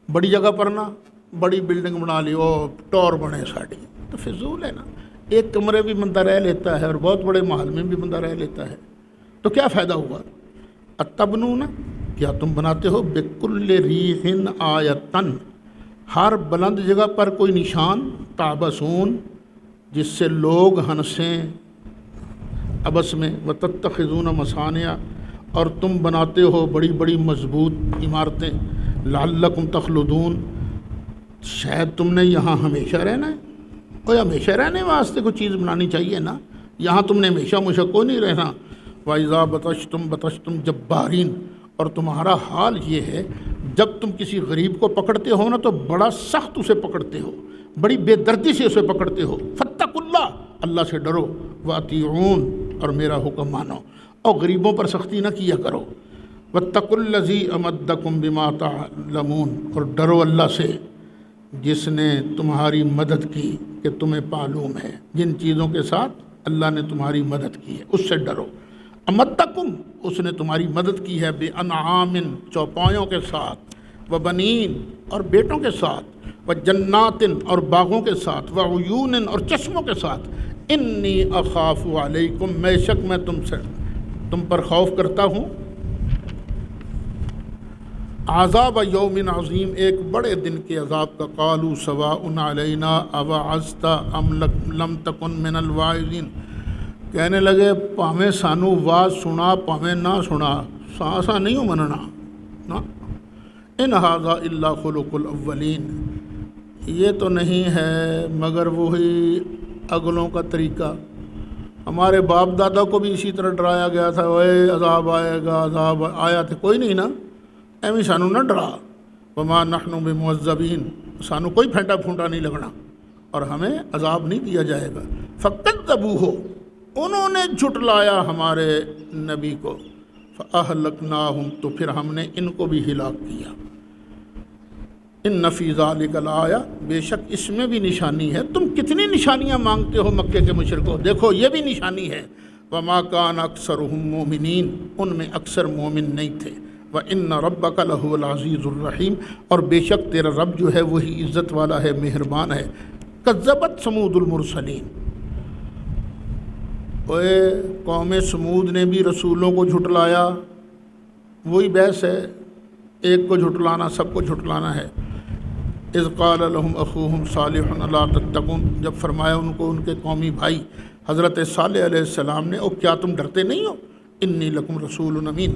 بڑی جگہ پر نا بڑی بلڈنگ بنا لی، او ٹور بنے ساڑی، تو فضول ہے نا۔ ایک کمرے بھی بندہ رہ لیتا ہے اور بہت بڑے محل میں بھی بندہ رہ لیتا ہے، تو کیا فائدہ ہوا؟ اتبنون، کیا تم بناتے ہو بکل ریح آیتن، ہر بلند جگہ پر کوئی نشان، تعبثون، جس سے لوگ ہنسیں عبث میں، وتتخذون مصانع، اور تم بناتے ہو بڑی بڑی مضبوط عمارتیں، لعلکم تخلدون، شاید تم نے یہاں ہمیشہ رہنا ہے۔ کوئی ہمیشہ رہنے واسطے کوئی چیز بنانی چاہیے نا، یہاں تم نے ہمیشہ کوئی نہیں رہنا۔ وَإِذَا بَطَشْتُمْ بَطَشْتُمْ جَبَّارِينَ، اور تمہارا حال یہ ہے جب تم کسی غریب کو پکڑتے ہو نا تو بڑا سخت اسے پکڑتے ہو، بڑی بے دردی سے اسے پکڑتے ہو۔ فاتقوا اللہ، اللہ سے ڈرو، وَأَطِیعُونَ، اور میرا حکم مانو، اور غریبوں پر سختی نہ کیا کرو۔ وَاتَّقُوا الَّذِي أَمَدَّكُم بِمَا تَعْلَمُونَ، اور ڈرو اللہ سے جس نے تمہاری مدد کی کہ تمہیں معلوم ہے، جن چیزوں کے ساتھ اللہ نے تمہاری مدد کی ہے اس سے ڈرو۔ امدکم، اس نے تمہاری مدد کی ہے، بِأَنْعَامٍ، چوپایوں کے ساتھ، وَبَنِین، اور بیٹوں کے ساتھ، وَجَنَّاتٍ، اور باغوں کے ساتھ، وَعُیُونٍ، اور چشموں کے ساتھ۔ انی اخاف علیکم، بے شک میں تم پر خوف کرتا ہوں، عذاب یوم عظیم، ایک بڑے دن کے عذاب کا۔ قالوا سواء علینا اوعظت ام لم تکن من الواعظین، کہنے لگے پاویں سانو واز سنا پاویں نہ سنا، ساسا نہیں مننا نا۔ ان ھذا الا خلق الاولین، یہ تو نہیں ہے مگر وہی اگلوں کا طریقہ۔ ہمارے باپ دادا کو بھی اسی طرح ڈرایا گیا تھا، اے عذاب آئے گا، عذاب آیا تھا، کوئی نہیں نا، ایویں سانو نہ ڈرا۔ وما نحن بمعذبین، سانو کوئی پھینٹا پھونٹا نہیں لگنا اور ہمیں عذاب نہیں دیا جائے گا۔ فکذبوہ، انہوں نے جھٹلایا ہمارے نبی کو، فاہلکناہم، تو پھر ہم نے ان کو بھی ہلاک کیا۔ ان فی ذلک لآیہ، بے شک اس میں بھی نشانی ہے۔ تم کتنی نشانیاں مانگتے ہو مکے کے مشرکو، دیکھو یہ بھی نشانی ہے۔ وما کان اکثرہم مومنین، ان میں اکثر مومن نہیں تھے۔ وَإِنَّ رَبَّكَ لَهُوَ الْعَزِيزُ الرَّحِيمُ، اور بے شک تیرا رب جو ہے وہی عزت والا ہے، مہربان ہے۔ کذبت ثمود المرسلین، اے قوم ثمود نے بھی رسولوں کو جھٹلایا، وہی بحث ہے، ایک کو جھٹلانا سب کو جھٹلانا ہے۔ اذ قال لهم اخوهم صالح الا تتقون، جب فرمایا ان کو ان کے قومی بھائی حضرت صالح علیہ السلام نے، او کیا تم ڈرتے نہیں ہو؟ انی لکم رسول امین،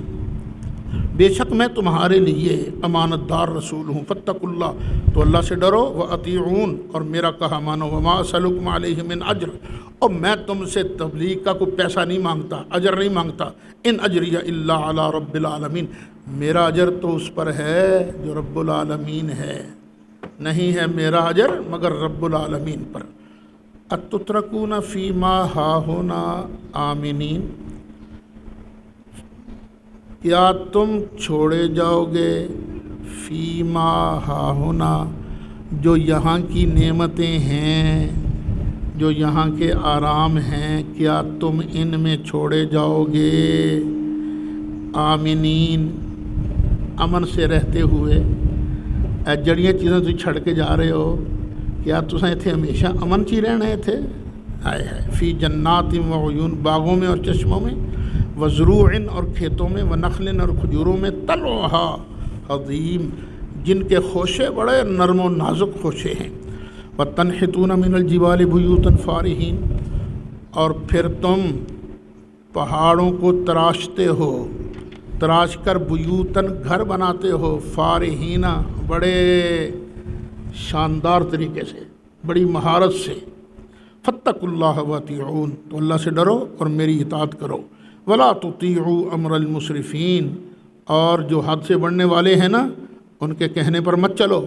بے شک میں تمہارے لیے امانت دار رسول ہوں۔ فاتقوا اللہ، تو اللہ سے ڈرو، وَأَطِیعُونَ، اور میرا کہا مانو۔ وَمَا أَسْأَلُكُمْ عَلَيْهِ مِنْ أَجْرٍ، اور میں تم سے تبلیغ کا کوئی پیسہ نہیں مانگتا، اجر نہیں مانگتا۔ ان اجریہ الا علی رب العالمین، میرا اجر تو اس پر ہے جو رب العالمین ہے، نہیں ہے میرا اجر مگر رب العالمین پر۔ اتترکون فیما ہاہنا آمنین، کیا تم چھوڑے جاؤ گے فیما ہاہنا، جو یہاں کی نعمتیں ہیں، جو یہاں کے آرام ہیں، کیا تم ان میں چھوڑے جاؤ گے آمنین، امن سے رہتے ہوئے؟ جڑیاں چیزیں تم چھڑ کے جا رہے ہو، کیا تساں اتنے ہمیشہ امن چی رہنے تھے؟ ہائے ہائے، فی جنات و عیون، باغوں میں اور چشموں میں، وزروع، اور کھیتوں میں، ونخل، اور کھجوروں میں، طلعھا حضیم، جن کے خوشے بڑے نرم و نازک خوشے ہیں۔ وتنحتون من الجبال بیوتا فارہین، اور پھر تم پہاڑوں کو تراشتے ہو، تراش کر بیوتن گھر بناتے ہو فارہینا بڑے شاندار طریقے سے، بڑی مہارت سے، فاتقوا اللہ واطیعون تو اللہ سے ڈرو اور میری اطاعت کرو، ولا تطیعوا امر المسرفین اور جو حد سے بڑھنے والے ہیں نا ان کے کہنے پر مت چلو،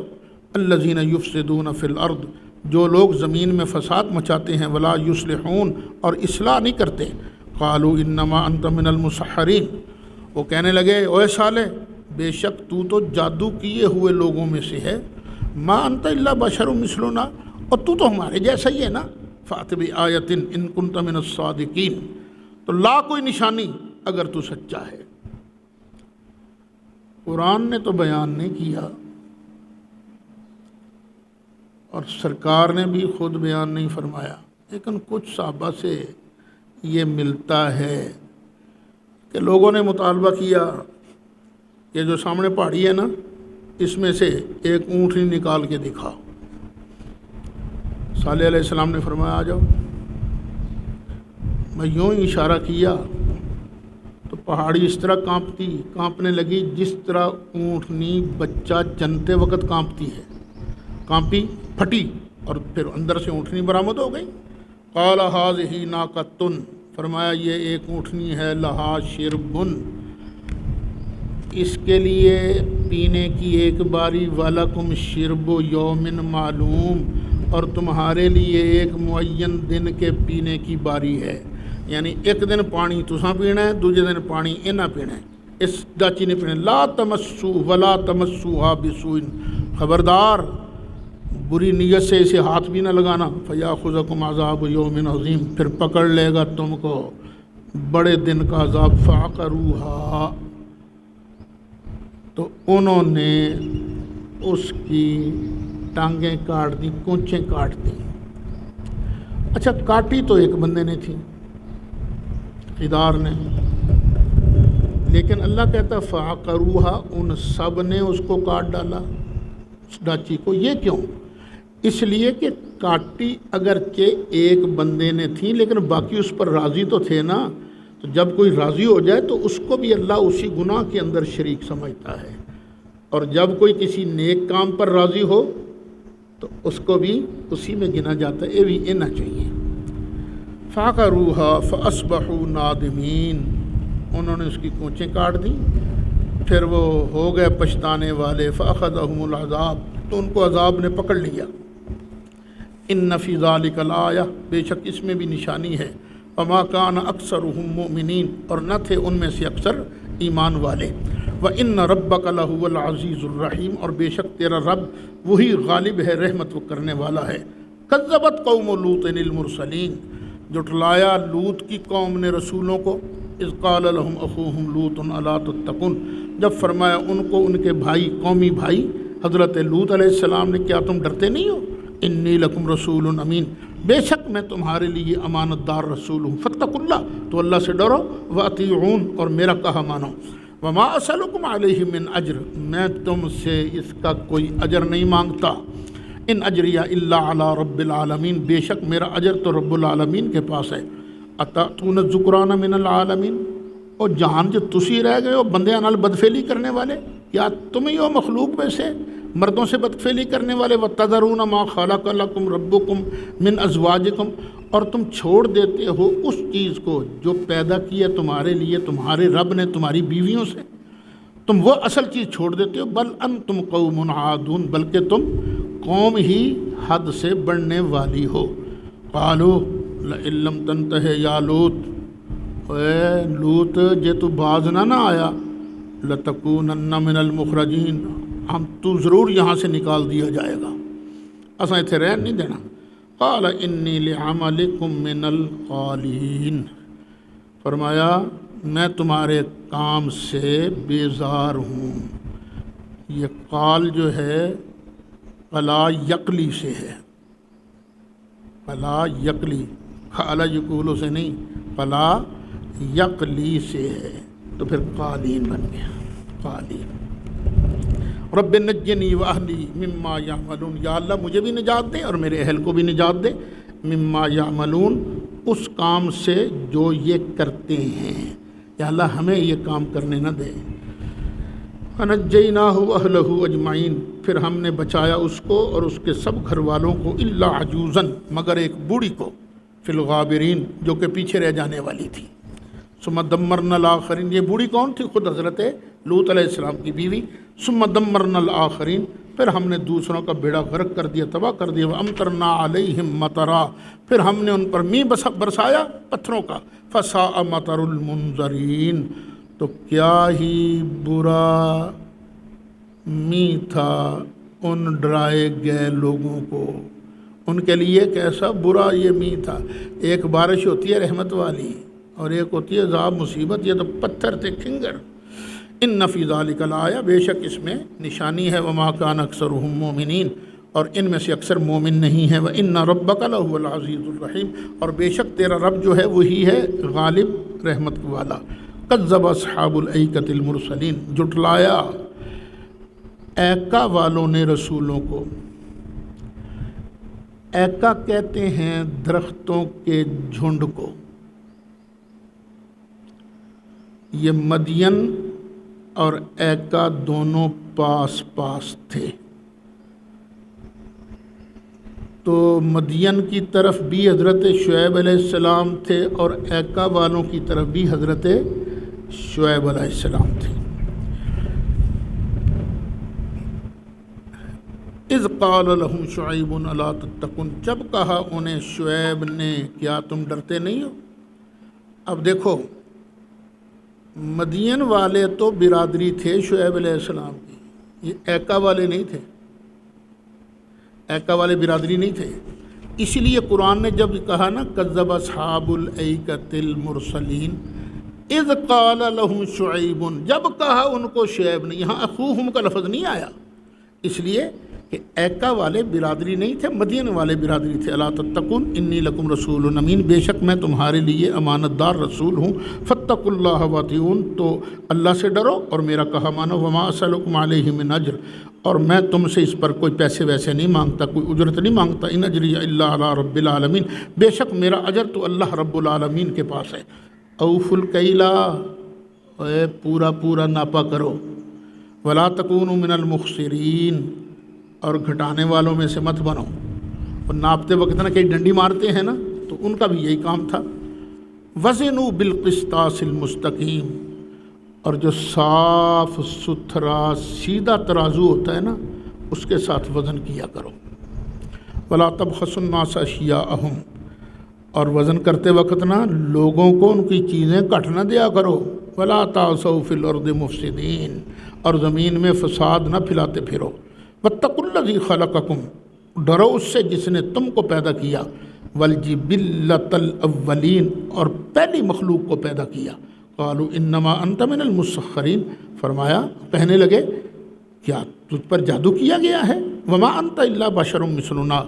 الذین یفسدون فی الارض جو لوگ زمین میں فساد مچاتے ہیں، ولا یصلحون اور اصلاح نہیں کرتے، قالوا انما انت من المسحرین وہ کہنے لگے اوے صالح بے شک تو جادو کیے ہوئے لوگوں میں سے ہے، ما انت الا بشر مثلنا اور تو ہمارے جیسا ہی ہے نا، فأت بآیۃ ان کنت من الصادقین تو لا کوئی نشانی اگر تو سچا ہے۔ قرآن نے تو بیان نہیں کیا اور سرکار نے بھی خود بیان نہیں فرمایا، لیکن کچھ صحابہ سے یہ ملتا ہے کہ لوگوں نے مطالبہ کیا یہ جو سامنے پہاڑی ہے نا اس میں سے ایک اونٹنی نکال کے دکھا۔ صالح علیہ السلام نے فرمایا آ جاؤ، میں یوں ہی اشارہ کیا تو پہاڑی اس طرح کانپنے لگی جس طرح اونٹنی بچہ جنتے وقت کانپتی ہے، کانپی پھٹی اور پھر اندر سے اونٹنی برآمد ہو گئی۔ قال ھذہ ناقۃ فرمایا یہ ایک اونٹنی ہے، لہا شربن اس کے لیے پینے کی ایک باری، وَلَكُمْ شِرْبُ یوم معلوم اور تمہارے لیے ایک معین دن کے پینے کی باری ہے، یعنی ایک دن پانی تساں پینا ہے، دوسرے دن پانی انہاں پینا ہے، اس ڈاچی نے پینا ہے۔ لا تمسو ولا تمسوها بسوء خبردار بری نیت سے اسے ہاتھ بھی نہ لگانا، فیاخذکم عذاب یوم عظیم پھر پکڑ لے گا تم کو بڑے دن کا عذاب، فعقروہا تو انہوں نے اس کی ٹانگیں کاٹ دی، کونچیں کاٹ دی۔ اچھا کاٹی تو ایک بندے نے تھی خدار نے، لیکن اللہ کہتا فعقروہا ان سب نے اس کو کاٹ ڈالا اس ڈاچی کو۔ یہ کیوں؟ اس لیے کہ کاٹی اگرچہ ایک بندے نے تھی لیکن باقی اس پر راضی تو تھے نا، تو جب کوئی راضی ہو جائے تو اس کو بھی اللہ اسی گناہ کے اندر شریک سمجھتا ہے، اور جب کوئی کسی نیک کام پر راضی ہو تو اس کو بھی اسی میں گنا جاتا ہے، یہ بھی اینا چاہیے۔ فعقروہا فاصبحوا نادمین انہوں نے اس کی کونچیں کاٹ دیں، پھر وہ ہو گئے پچھتانے والے، فاخذہم العذاب تو ان کو عذاب نے پکڑ لیا۔ ان فی ذلک لآیہ بے شک اس میں بھی نشانی ہے، وما کان اکثرہم مؤمنین اور نہ تھے ان میں سے اکثر ایمان والے، وان ربک لہو العزیز الرحیم اور بے شک تیرا رب وہی غالب ہے رحمت کرنے والا ہے۔ کذبت قوم لوط المرسلین جھٹلایا لوط کی قوم نے رسولوں کو، اذ قال لهم اخوهم لوط الا تتقون جب فرمایا ان کو ان کے بھائی قومی بھائی حضرت لوط علیہ السلام نے کیا تم ڈرتے نہیں ہو، انی لکم رسول امین بے شک میں تمہارے لیے امانت دار رسول ہوں، فاتقوا اللہ تو اللہ سے ڈرو، واطیعون اور میرا کہا مانو، وما اسألکم علیہ من اجر میں تم سے اس کا کوئی اجر نہیں مانگتا، ان اجریہ الا علی رب العالمین بے شک میرا اجر تو رب العالمین کے پاس ہے۔ اتاتون الذکران من العالمین اور جہان جو تسی رہ گئے ہو بندیاں نال بدفعلی کرنے والے، کیا تم ہی ہو مخلوق میں سے مردوں سے بدفعلی کرنے والے، وتذرون ما خلق لکم ربکم من ازواجکم اور تم چھوڑ دیتے ہو اس چیز کو جو پیدا کیا تمہارے لیے تمہارے رب نے تمہاری بیویوں سے، تم وہ اصل چیز چھوڑ دیتے ہو، بل انتم قوم عادون بلکہ تم قوم ہی حد سے بڑھنے والی ہو۔ قالوا لئن لم تنتہ یا لوط اے لوط جے تو باز نہ آیا، لتکونن من المخرجین ہم تو ضرور یہاں سے نکال دیا جائے گا، اساں اتھے رہن نہیں دینا۔ قال انی لعملکم من القالین فرمایا میں تمہارے کام سے بیزار ہوں۔ یہ قال جو ہے قلا یقلی سے ہے، قلا یقلی قال یقولو سے نہیں، قلا یقلی سے ہے تو پھر قالین بن گیا، قالین۔ رب نجنی واہلی مما یعملون یا اللہ مجھے بھی نجات دے اور میرے اہل کو بھی نجات دے، مما یعملون اس کام سے جو یہ کرتے ہیں، یا اللہ ہمیں یہ کام کرنے نہ دے۔ فنجیناہ واہلہ اجمعین، پھر ہم نے بچایا اس کو اور اس کے سب گھر والوں کو، الا عجوزا، مگر ایک بوڑھی کو، فی الغابرین، جو کہ پیچھے رہ جانے والی تھی۔ ثم دمرنا الآخرین، یہ بوڑھی کون تھی؟ خود حضرت لوط علیہ السلام کی بیوی۔ ثم دمرنا الآخرین، پھر ہم نے دوسروں کا بیڑا غرق کر دیا، تباہ کر دیا۔ وامطرنا علیہم مطرا، پھر ہم نے ان پر میਂہ برسایا پتھروں کا۔ فساء مطر المنذرین، تو کیا ہی برا میਂہ تھا ان ڈرائے گئے لوگوں کو، ان کے لیے کیسا برا یہ میਂہ تھا۔ ایک بارش ہوتی ہے رحمت والی اور ایک ہوتی ہے عذاب مصیبت، یہ تو پتھر تھے، کھنگر۔ ان فی ذلک لآیہ، بے شک اس میں نشانی ہے۔ وما کان اکثرهم مومنین، اور ان میں سے اکثر مومن نہیں ہیں۔ وان ربک لہو العزیز الرحیم، اور بے شک تیرا رب جو ہے وہی ہے غالب رحمت والا۔ کذب اصحاب الایکۃ المرسلین، جھٹلایا ایکا والوں نے رسولوں کو۔ ایکا کہتے ہیں درختوں کے جھنڈ کو۔ یہ مدین اور ایکا دونوں پاس پاس تھے، تو مدین کی طرف بھی حضرت شعیب علیہ السلام تھے اور ایکا والوں کی طرف بھی حضرت شعیب علیہ السلام تھے۔ اذ قال لهم شعیب الا تتقون، جب کہا انہیں شعیب نے کیا تم ڈرتے نہیں ہو؟ اب دیکھو، مدین والے تو برادری تھے شعیب علیہ السلام کی، یہ ایکا والے نہیں تھے، ایکا والے برادری نہیں تھے۔ اسی لیے قرآن نے جب کہا نا کذب اصحاب الایکۃ المرسلین اذ قال لهم شعیب، جب کہا ان کو شعیب نے، یہاں اخوہم کا لفظ نہیں آیا، اس لیے کہ ایکا والے برادری نہیں تھے، مدین والے برادری تھے۔ الا تتقون انی لکم رسول امین، بے شک میں تمہارے لیے امانت دار رسول ہوں۔ فاتقوا اللہ واطیعون، تو اللہ سے ڈرو اور میرا کہا مانو۔ وما اسألکم علیہ من اجر، اور میں تم سے اس پر کوئی پیسے ویسے نہیں مانگتا، کوئی اجرت نہیں مانگتا۔ ان اجری الا علی رب العالمین، بے شک میرا اجر تو اللہ رب العالمین کے پاس ہے۔ اوفوا الکیلا، پورا پورا ناپا کرو۔ ولا تکونوا من المخسرین، اور گھٹانے والوں میں سے مت بنو۔ اور ناپتے وقت نا کئی ڈنڈی مارتے ہیں نا، تو ان کا بھی یہی کام تھا۔ وزنوا بالقسطاس المستقیم، اور جو صاف ستھرا سیدھا ترازو ہوتا ہے نا، اس کے ساتھ وزن کیا کرو۔ ولا تبخسوا الناس اشیاءہم، اور وزن کرتے وقت نا لوگوں کو ان کی چیزیں کٹ نہ دیا کرو۔ ولا تعثوا فی الارض مفسدین، اور زمین میں فساد نہ پھیلاتے پھرو۔ واتقوا الذی خلقکم، ڈرو اس سے جس نے تم کو پیدا کیا۔ والجبلۃ الاولین، اور پہلی مخلوق کو پیدا کیا۔ قالوا انما انت من المسخرین، فرمایا کہنے لگے کیا تجھ پر جادو کیا گیا ہے؟ وما انت الا بشر مثلنا،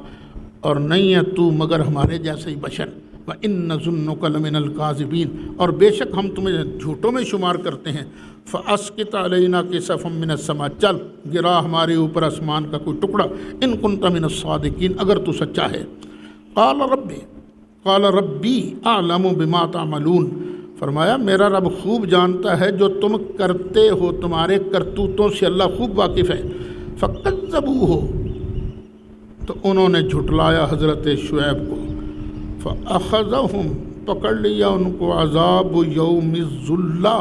اور نہیں ہے تو مگر ہمارے جیسے ہی بشر۔ وَإِنَّ ظُنُّكَ لَمِنَ الْكَاذِبِينَ، اور بے شک ہم تمہیں جھوٹوں میں شمار کرتے ہیں۔ فَأَسْقِطْ عَلَيْنَا كِسَفًا مِّنَ السَّمَاءِ، چل گرا ہمارے اوپر آسمان کا کوئی ٹکڑا۔ إِن كُنتَ مِنَ الصَّادِقِينَ، اگر تو سچا ہے۔ قال ربی اعلم بما تعملون، فرمایا میرا رب خوب جانتا ہے جو تم کرتے ہو، تمہارے کرتوتوں سے اللہ خوب واقف ہے۔ فَكَذَّبُوهُ، تو انہوں نے جھٹلایا حضرت شعیب کو۔ فَأَخَذَهُمْ، پکڑ لیا ان کو عذاب یوم الظلہ،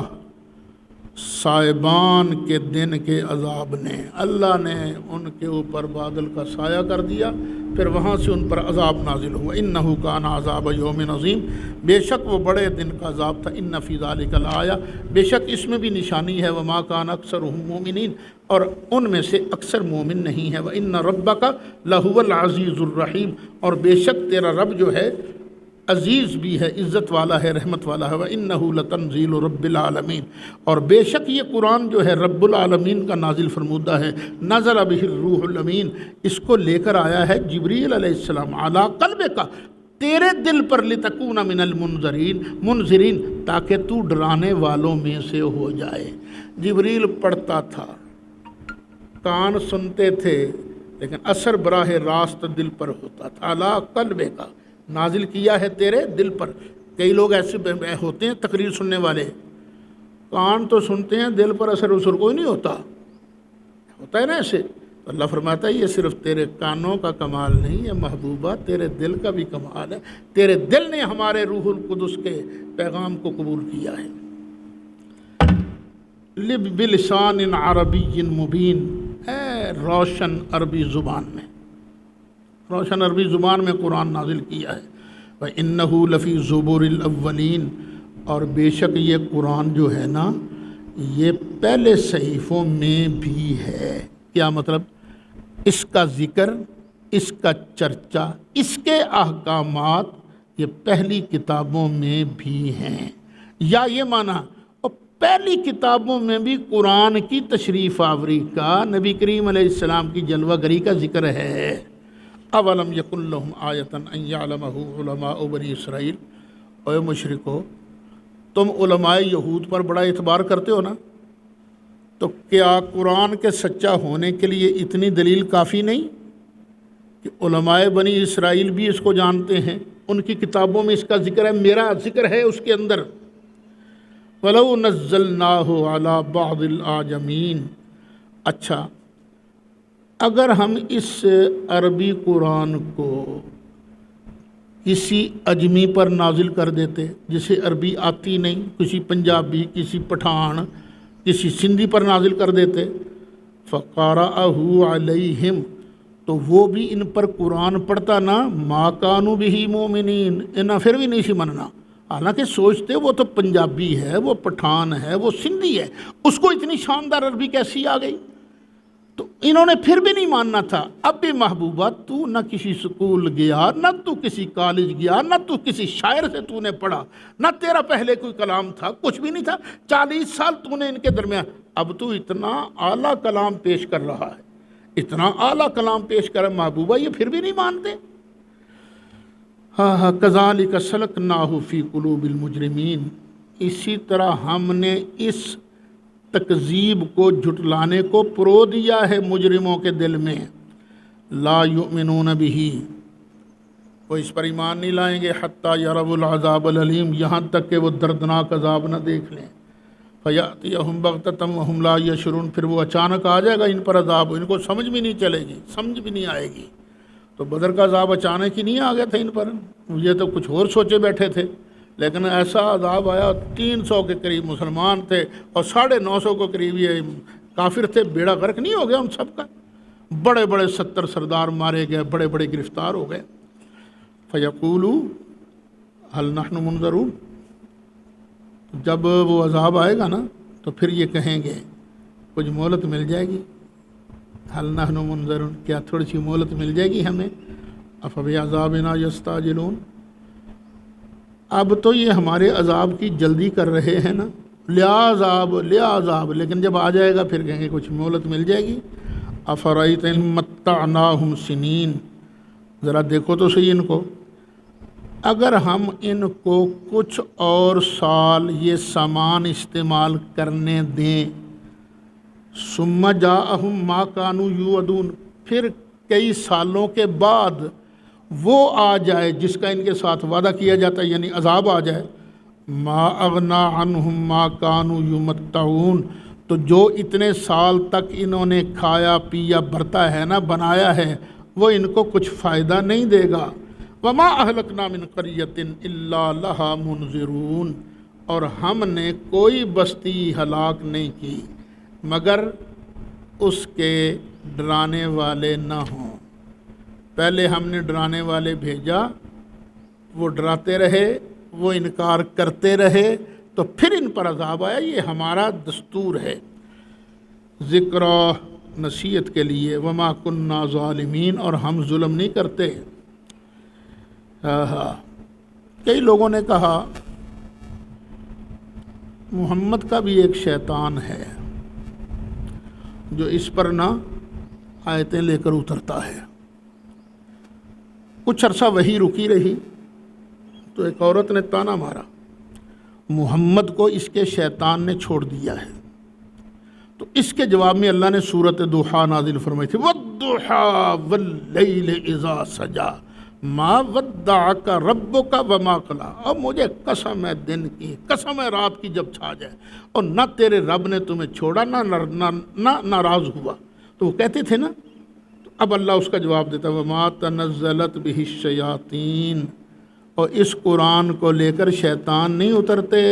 سائبان کے دن کے عذاب نے۔ اللہ نے ان کے اوپر بادل کا سایہ کر دیا، پھر وہاں سے ان پر عذاب نازل ہوا۔ إِنَّهُ كَانَ عَذَابَ يَوْمٍ عَظِيمٍ، بے شک وہ بڑے دن کا عذاب تھا۔ إِنَّ فِي ذَلِكَ لَآیَةً، بے شک اس میں بھی نشانی ہے۔ وَمَا كَانَ أَكْثَرُهُم مُؤْمِنِينَ، اور ان میں سے اکثر مومن نہیں ہے۔ وَإِنَّ رَبَّكَ لَهُوَ الْعَزِيزُ الرَّحِيمُ، اور بے شک تیرا رب جو ہے عزیز بھی ہے، عزت والا ہے، رحمت والا ہے۔ وَإِنَّهُ لَتَنزِيلُ رَبِّ الْعَالَمِينَ، اور بے شک یہ قرآن جو ہے رب العالمین کا نازل فرمودہ ہے۔ نزل بہ الروح الامین، اس کو لے کر آیا ہے جبریل علیہ السلام، علی قلبک، تیرے دل پر، لتکون من المنذرین، تاکہ تو ڈرانے والوں میں سے ہو جائے۔ جبریل پڑھتا تھا، کان سنتے تھے، لیکن اثر براہ راست دل پر ہوتا تھا۔ علی قلبک، نازل کیا ہے تیرے دل پر۔ کئی لوگ ایسے ہوتے ہیں تقریر سننے والے، کان تو سنتے ہیں، دل پر اثر وثر کوئی نہیں ہوتا ہے نا ایسے. تو اللہ فرماتا ہے یہ صرف تیرے کانوں کا کمال نہیں ہے محبوبہ، تیرے دل کا بھی کمال ہے. تیرے دل نے ہمارے روح القدس کے پیغام کو قبول کیا ہے. بلسان عربی مبین، ہے روشن عربی زبان میں، روشن عربی زبان میں قرآن نازل کیا ہے. وَإِنَّهُ لَفِي زُبُرِ الْأَوَّلِينَ، اور بے شک یہ قرآن جو ہے نا یہ پہلے صحیفوں میں بھی ہے. کیا مطلب؟ اس کا ذکر، اس کا چرچا، اس کے احکامات یہ پہلی کتابوں میں بھی ہیں. یا یہ معنی اور پہلی کتابوں میں بھی قرآن کی تشریف آوری کا، نبی کریم علیہ السلام کی جلوہ گری کا ذکر ہے. اولم یکن لہم آیۃ ان یعلمہ علماء بنی اسرائیل. اے مشرکو، تم علماء یہود پر بڑا اعتبار کرتے ہو نا، تو کیا قرآن کے سچا ہونے کے لیے اتنی دلیل کافی نہیں کہ علماء بنی اسرائیل بھی اس کو جانتے ہیں، ان کی کتابوں میں اس کا ذکر ہے، میرا ذکر ہے اس کے اندر. وَلَوْ نَزَّلْنَاهُ عَلَى بَعْضِ الْأَعْجَمِينَ. اچھا، اگر ہم اس عربی قرآن کو کسی اجمی پر نازل کر دیتے جسے عربی آتی نہیں، کسی پنجابی، کسی پٹھان، کسی سندھی پر نازل کر دیتے، فَقَرَأَهُ عَلَيْهِمْ، تو وہ بھی ان پر قرآن پڑھتا نا، مَا كَانُوا بِهِ مُؤْمِنِينَ، انہاں پھر بھی نہیں سی مننا. حالانکہ سوچتے وہ تو پنجابی ہے، وہ پٹھان ہے، وہ سندھی ہے، اس کو اتنی شاندار عربی کیسی آ گئی؟ تو انہوں نے پھر بھی نہیں ماننا تھا. اب بھی محبوبہ تو نہ کسی سکول گیا، نہ تو کسی کالج گیا، نہ تو کسی شاعر سے تو نے پڑھا، نہ تیرا پہلے کوئی کلام تھا، کچھ بھی نہیں تھا. 40 سال تو نے ان کے درمیان، اب تو اتنا اعلیٰ کلام پیش کر رہا ہے، اتنا اعلیٰ کلام پیش کر رہا ہے محبوبہ، یہ پھر بھی نہیں مانتے. ہاں کذالک سلکناہ فی قلوب المجرمین. اسی طرح ہم نے اس تکذیب کو، جھٹلانے کو پرو دیا ہے مجرموں کے دل میں. لا یؤمنون بہ، وہ اس پر ایمان نہیں لائیں گے. حتی یروا العذاب العلیم، یہاں تک کہ وہ دردناک عذاب نہ دیکھ لیں. فیأتیہم بغتۃ وہم لا یشعرون، پھر وہ اچانک آ جائے گا ان پر عذاب، ان کو سمجھ بھی نہیں چلے گی، سمجھ بھی نہیں آئے گی. تو بدر کا عذاب اچانک ہی نہیں آ گیا تھا ان پر، یہ تو کچھ اور سوچے بیٹھے تھے، لیکن ایسا عذاب آیا. 300 کے قریب مسلمان تھے اور 950 کے قریب یہ کافر تھے. بیڑا غرق نہیں ہو گیا ان سب کا؟ بڑے بڑے 70 سردار مارے گئے، بڑے بڑے گرفتار ہو گئے. فَيَقُولُوا هَلْ نَحْنُ مُنظَرُونَ، جب وہ عذاب آئے گا نا تو پھر یہ کہیں گے کچھ مہلت مل جائے گی. هَلْ نَحْنُ مُنظَرُونَ، کیا تھوڑی سی مہلت مل جائے گی ہمیں. أَفَبِعَذَابِنَا يَسْتَعْجِلُونَ، اب تو یہ ہمارے عذاب کی جلدی کر رہے ہیں نا، لیا عذاب، لیکن جب آ جائے گا پھر کہیں گے کچھ مہلت مل جائے گی. افرأیت ان متعناہم سنین، ذرا دیکھو تو صحیح ان کو، اگر ہم ان کو کچھ اور سال یہ سامان استعمال کرنے دیں، ثم جاءہم ما کانوا یوعدون، پھر کئی سالوں کے بعد وہ آ جائے جس کا ان کے ساتھ وعدہ کیا جاتا ہے، یعنی عذاب آ جائے. ما اغنا عنہم ما کانوا یمتعون، تو جو اتنے سال تک انہوں نے کھایا پیا برتا ہے نا، بنایا ہے، وہ ان کو کچھ فائدہ نہیں دے گا. وما اہلکنا من قریۃ الا لہا منذرون، اور ہم نے کوئی بستی ہلاک نہیں کی مگر اس کے ڈرانے والے نہ ہوں. پہلے ہم نے ڈرانے والے بھیجا، وہ ڈراتے رہے، وہ انکار کرتے رہے، تو پھر ان پر عذاب آیا. یہ ہمارا دستور ہے. ذکر نصیحت کے لیے. وما کننا ظالمین، اور ہم ظلم نہیں کرتے. کئی لوگوں نے کہا محمد کا بھی ایک شیطان ہے جو اس پر نہ آیتیں لے کر اترتا ہے. کچھ عرصہ وہی رکی رہی تو ایک عورت نے تانا مارا، محمد کو اس کے شیطان نے چھوڑ دیا ہے. تو اس کے جواب میں اللہ نے سورۃ ضحیٰ نازل فرمائی تھی، وَالضُّحَىٰ وَاللَّيْلِ إِذَا سَجَىٰ ما ودعک ربک وما قلی، اور مجھے قسم ہے دن کی، قسم ہے رات کی جب چھا جائے، اور نہ تیرے رب نے تمہیں چھوڑا نہ ناراض ہوا۔ تو وہ کہتے تھے نا، تو اب اللہ اس کا جواب دیتا ہے وما تنزلت بہ الشیاطین، اور اس قرآن کو لے کر شیطان نہیں اترتے،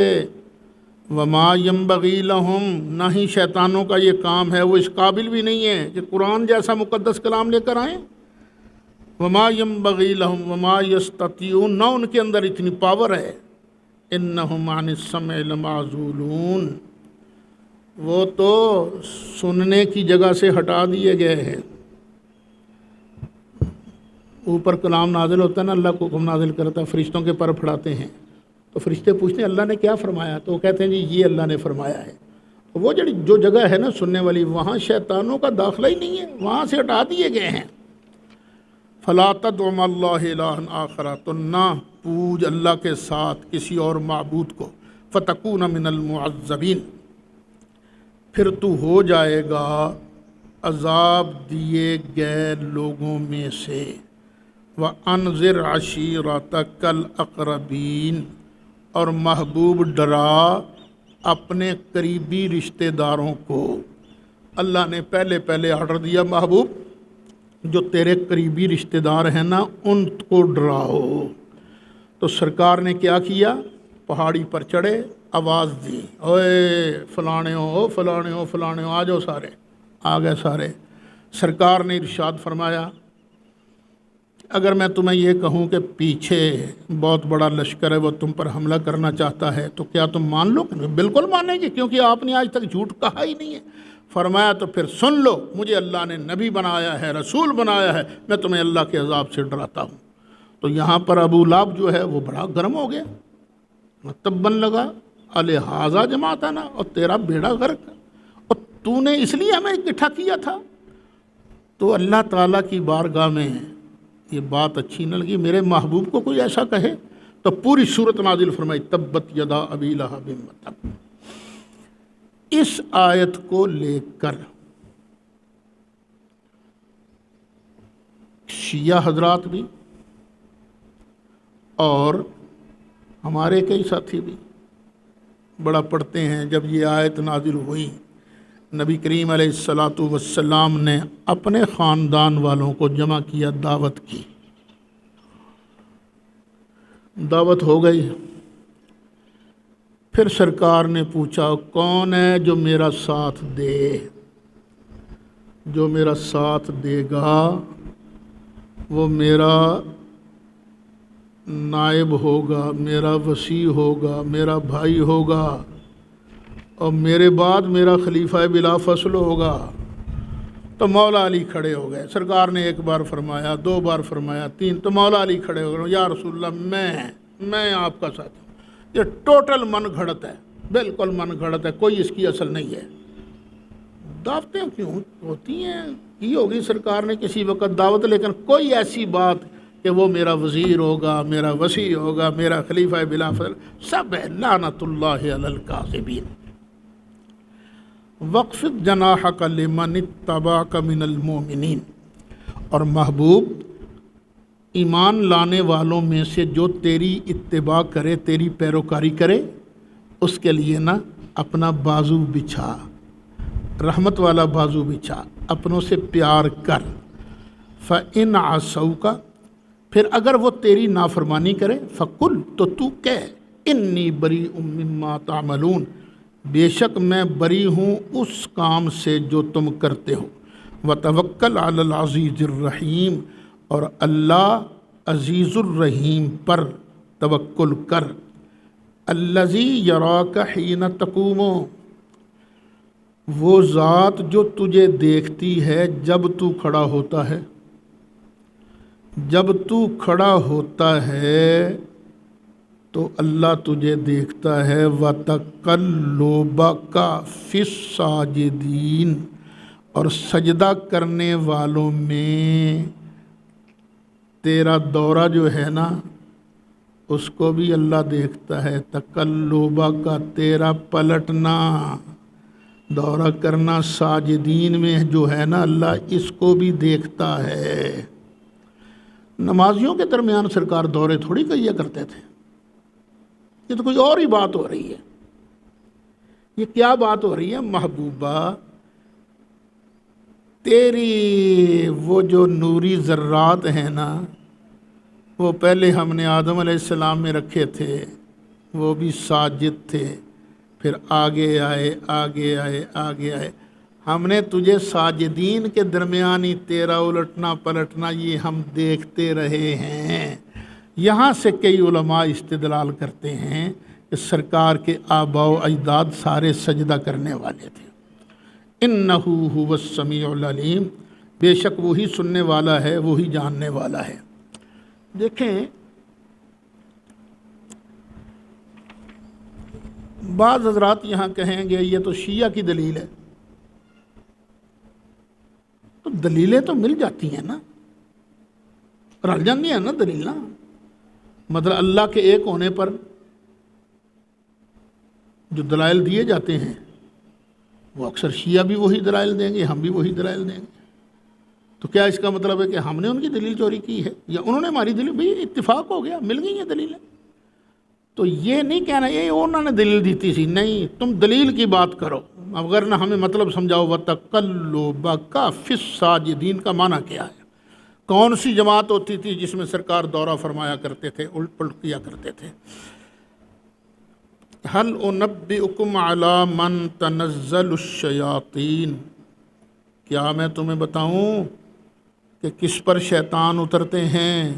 وما ینبغی لہم، نہ ہی شیطانوں کا یہ کام ہے، وہ اس قابل بھی نہیں ہے کہ قرآن جیسا مقدس کلام لے کر آئیں، وما ینبغی لہم وما یستطیعون، نہ ان کے اندر اتنی پاور ہے، انہم عن السمع لمعزولون، وہ تو سننے کی جگہ سے ہٹا دیے گئے ہیں۔ اوپر کلام نازل ہوتا ہے نا، اللہ کو حکم نازل کرتا ہے، فرشتوں کے پر پھڑاتے ہیں، تو فرشتے پوچھتے ہیں اللہ نے کیا فرمایا، تو وہ کہتے ہیں جی یہ اللہ نے فرمایا ہے۔ وہ جو جگہ ہے نا سننے والی، وہاں شیطانوں کا داخلہ ہی نہیں ہے، وہاں سے ہٹا دیے گئے ہیں۔ فلا تدع مع اللہ الہا آخر، تو نہ پوج اللہ کے ساتھ کسی اور معبود کو، فتکون من المعذبین، پھر تو ہو جائے گا عذاب دیے گئے لوگوں میں سے، وَأَنذِرْ عَشِيرَتَكَ الْأَقْرَبِينَ، اور محبوب ڈرا اپنے قریبی رشتہ داروں کو۔ اللہ نے پہلے آرڈر دیا محبوب جو تیرے قریبی رشتہ دار ہیں نا ان کو ڈراؤ۔ تو سرکار نے کیا کیا، پہاڑی پر چڑھے، آواز دی، اوے فلانے ہو فلانے ہو فلانے ہو، آ جاؤ سارے، آ گئے سارے۔ سرکار نے ارشاد فرمایا اگر میں تمہیں یہ کہوں کہ پیچھے بہت بڑا لشکر ہے وہ تم پر حملہ کرنا چاہتا ہے تو کیا تم مان لو؟ بالکل مانیں گے، کیونکہ آپ نے آج تک جھوٹ کہا ہی نہیں ہے۔ فرمایا تو پھر سن لو، مجھے اللہ نے نبی بنایا ہے، رسول بنایا ہے، میں تمہیں اللہ کے عذاب سے ڈراتا ہوں۔ تو یہاں پر ابو لہب جو ہے وہ بڑا گرم ہو گیا، تباً لگا الہٰذا جماعتنا، اور تیرا بیڑا غرق، اور تو نے اس لیے ہمیں اکٹھا کیا تھا۔ تو اللہ تعالیٰ کی بارگاہ میں یہ بات اچھی نہ لگی، میرے محبوب کو کوئی ایسا کہے، تو پوری صورت نازل فرمائی تبت یدا ابی لہب وتب۔ اس آیت کو لے کر شیعہ حضرات بھی اور ہمارے کئی ساتھی بھی بڑا پڑھتے ہیں، جب یہ آیت نازل ہوئی نبی کریم علیہ السلام نے اپنے خاندان والوں کو جمع کیا، دعوت کی، دعوت ہو گئی۔ پھر سرکار نے پوچھا کون ہے جو میرا ساتھ دے، جو میرا ساتھ دے گا وہ میرا نائب ہوگا، میرا وصی ہوگا، میرا بھائی ہوگا، اور میرے بعد میرا خلیفہ بلا فصل ہوگا۔ تو مولا علی کھڑے ہو گئے، سرکار نے ایک بار فرمایا، دو بار فرمایا، تین، تو مولا علی کھڑے ہو گئے، یا رسول اللہ میں آپ کا ساتھ ہوں۔ یہ ٹوٹل من گھڑت ہے، بالکل من گھڑت ہے، کوئی اس کی اصل نہیں ہے۔ دعوتیں کیوں ہوتی ہیں، کی ہوگی سرکار نے کسی وقت دعوت، لیکن کوئی ایسی بات کہ وہ میرا وزیر ہوگا، میرا وصی ہوگا، میرا خلیفہ بلا فضل، سب ہے لعنت اللہ علی الکاذبین۔ وَاخْفِضْ جَنَاحَكَ لِمَنِ اتَّبَعَكَ مِنَ الْمُؤْمِنِينَ، اور محبوب ایمان لانے والوں میں سے جو تیری اتباع کرے، تیری پیروکاری کرے، اس کے لیے نا اپنا بازو بچھا، رحمت والا بازو بچھا، اپنوں سے پیار کر۔ فَإِنْ عَصَوْكَ، پھر اگر وہ تیری نافرمانی کرے، فَقُلْ، تو کہہ، اِنِّی بَرِیءٌ مِّمَّا تَعْمَلُونَ، بے شک میں بری ہوں اس کام سے جو تم کرتے ہو۔ وَتَوَكَّلْ عَلَى الْعَزِيزِ الرَّحِيمِ، اور اللہ عزیز الرحیم پر توکل کر۔ الذی یراک حین تقوم، وہ ذات جو تجھے دیکھتی ہے جب تو کھڑا ہوتا ہے، جب تو کھڑا ہوتا ہے تو اللہ تجھے دیکھتا ہے۔ وَتَقَلُّبَكَ فِي السَّاجِدِينَ، اور سجدہ کرنے والوں میں تیرا دورہ جو ہے نا اس کو بھی اللہ دیکھتا ہے۔ تقلبہ، تیرا پلٹنا، دورہ کرنا ساجدین میں جو ہے نا، اللہ اس کو بھی دیکھتا ہے۔ نمازیوں کے درمیان سرکار دورے تھوڑی کیا کرتے تھے، یہ تو کوئی اور ہی بات ہو رہی ہے۔ یہ کیا بات ہو رہی ہے؟ محبوبہ تیری وہ جو نوری ذرات ہیں نا، وہ پہلے ہم نے آدم علیہ السلام میں رکھے تھے، وہ بھی ساجد تھے، پھر آگے آئے آگے آئے آگے آئے، ہم نے تجھے ساجدین کے درمیان ہی تیرا الٹنا پلٹنا یہ ہم دیکھتے رہے ہیں۔ یہاں سے کئی علماء استدلال کرتے ہیں کہ سرکار کے آباء و اجداد سارے سجدہ کرنے والے تھے۔ اِنَّهُ هُوَ السَّمِيعُ الْعَلِيمُ، بے شک وہی سننے والا ہے، وہی جاننے والا ہے۔ دیکھیں بعض حضرات یہاں کہیں گے یہ تو شیعہ کی دلیل ہے، تو دلیلیں تو مل جاتی ہیں نا، رل جاتی ہیں نا دلیل نا، مطلب اللہ کے ایک ہونے پر جو دلائل دیے جاتے ہیں وہ اکثر شیعہ بھی وہی دلائل دیں گے، ہم بھی وہی دلائل دیں گے۔ تو کیا اس کا مطلب ہے کہ ہم نے ان کی دلیل چوری کی ہے یا انہوں نے ہماری دلیل؟ بھئی اتفاق ہو گیا، مل گئی ہیں دلیلیں۔ تو یہ نہیں کہنا یہ انہوں نے دلیل دیتی تھی، نہیں، تم دلیل کی بات کرو، اگر نہ ہمیں مطلب سمجھاؤ۔ وَتَقَلُّبَكَ فِي السَّاجِدِينَ کا معنی کیا ہے؟ کون سی جماعت ہوتی تھی جس میں سرکار دورہ فرمایا کرتے تھے، الٹ پلٹ کیا کرتے تھے؟ هَلْ أُنَبِّئُكُمْ عَلَى مَنْ تَنَزَّلُ الشَّيَاطِينَ، کیا میں تمہیں بتاؤں کہ کس پر شیطان اترتے ہیں؟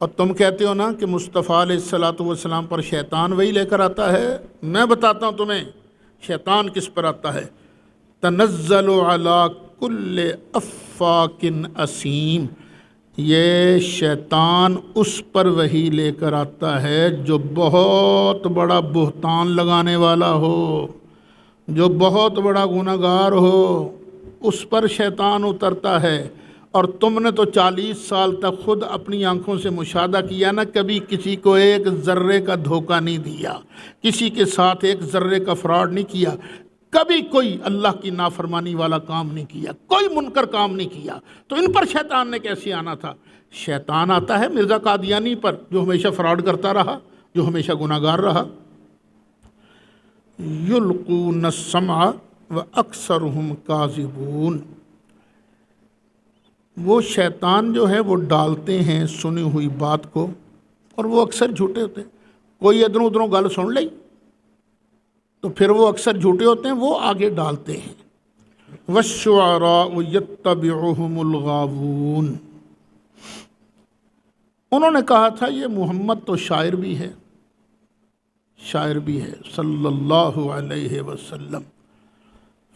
اور تم کہتے ہو نا کہ مصطفیٰ علیہ الصلوۃ والسلام پر شیطان وہی لے کر آتا ہے، میں بتاتا ہوں تمہیں شیطان کس پر آتا ہے۔ تنزل علی کل افاک اسیم، یہ شیطان اس پر وہی لے کر آتا ہے جو بہت بڑا بہتان لگانے والا ہو، جو بہت بڑا گنہگار ہو، اس پر شیطان اترتا ہے۔ اور تم نے تو 40 سال تک خود اپنی آنکھوں سے مشاہدہ کیا نا، کبھی کسی کو ایک ذرے کا دھوکہ نہیں دیا، کسی کے ساتھ ایک ذرے کا فراڈ نہیں کیا، کبھی کوئی اللہ کی نافرمانی والا کام نہیں کیا، کوئی منکر کام نہیں کیا، تو ان پر شیطان نے کیسے آنا تھا؟ شیطان آتا ہے مرزا قادیانی پر جو ہمیشہ فراڈ کرتا رہا، جو ہمیشہ گناہگار رہا۔ یلقون السمع واکثرهم کاذبون، وہ شیطان جو ہے وہ ڈالتے ہیں سنی ہوئی بات کو اور وہ اکثر جھوٹے ہوتے ہیں۔ کوئی ادھروں ادھروں گل سن لئی تو پھر وہ اکثر جھوٹے ہوتے ہیں، وہ آگے ڈالتے ہیں۔ وَالشُّعَرَاءُ يَتَّبِعُهُمُ الْغَاوُونَ، انہوں نے کہا تھا یہ محمد تو شاعر بھی ہے، شاعر بھی ہے صلی اللہ علیہ وسلم،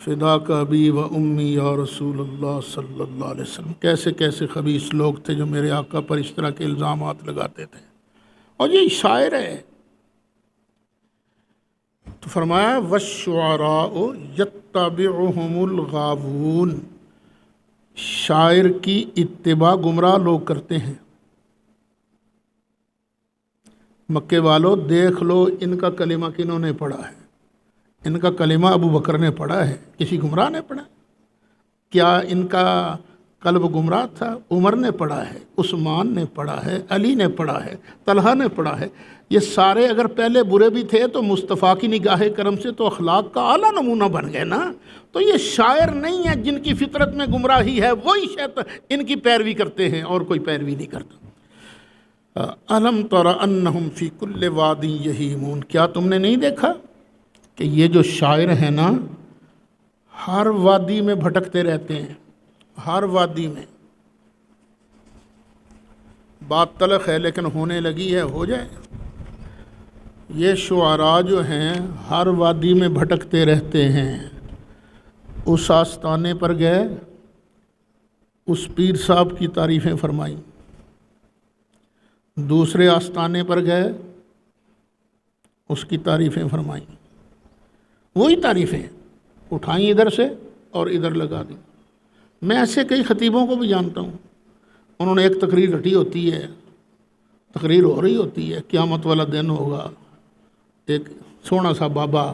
فداک ابی و امی یا رسول اللہ صلی اللہ علیہ وسلم۔ کیسے کیسے خبیث لوگ تھے جو میرے آقا پر اس طرح کے الزامات لگاتے تھے، اور یہ شاعر ہے۔ تو فرمایا وَالشُّعَرَاءُ يَتَّبِعُهُمُ الْغَاوُونَ، شاعر کی اتباع گمراہ لوگ کرتے ہیں۔ مکے والو دیکھ لو ان کا کلمہ کنہوں نے پڑھا ہے؟ ان کا کلمہ ابو بکر نے پڑھا ہے، کسی گمراہ نے پڑھا؟ کیا ان کا قلب گمراہ تھا؟ عمر نے پڑھا ہے، عثمان نے پڑھا ہے، علی نے پڑھا ہے، طلحہ نے پڑھا ہے۔ یہ سارے اگر پہلے برے بھی تھے تو مصطفیٰ کی نگاہ کرم سے تو اخلاق کا اعلیٰ نمونہ بن گئے نا۔ تو یہ شاعر نہیں ہے، جن کی فطرت میں گمراہی ہے وہی شیطان ان کی پیروی کرتے ہیں، اور کوئی پیروی نہیں کرتا۔ الم تر انہم فی کل واد یہیمون، کیا تم نے نہیں دیکھا کہ یہ جو شاعر ہیں نا ہر وادی میں بھٹکتے رہتے ہیں، ہر وادی میں۔ بات تلخ ہے لیکن ہونے لگی ہے، ہو جائے۔ یہ شعراء جو ہیں ہر وادی میں بھٹکتے رہتے ہیں۔ اس آستانے پر گئے، اس پیر صاحب کی تعریفیں فرمائیں، دوسرے آستانے پر گئے، اس کی تعریفیں فرمائیں، وہی تعریفیں اٹھائیں ادھر سے اور ادھر لگا دیں۔ میں ایسے کئی خطیبوں کو بھی جانتا ہوں، انہوں نے ایک تقریر رٹی ہوتی ہے، تقریر ہو رہی ہوتی ہے، قیامت والا دن ہوگا، ایک سونا سا بابا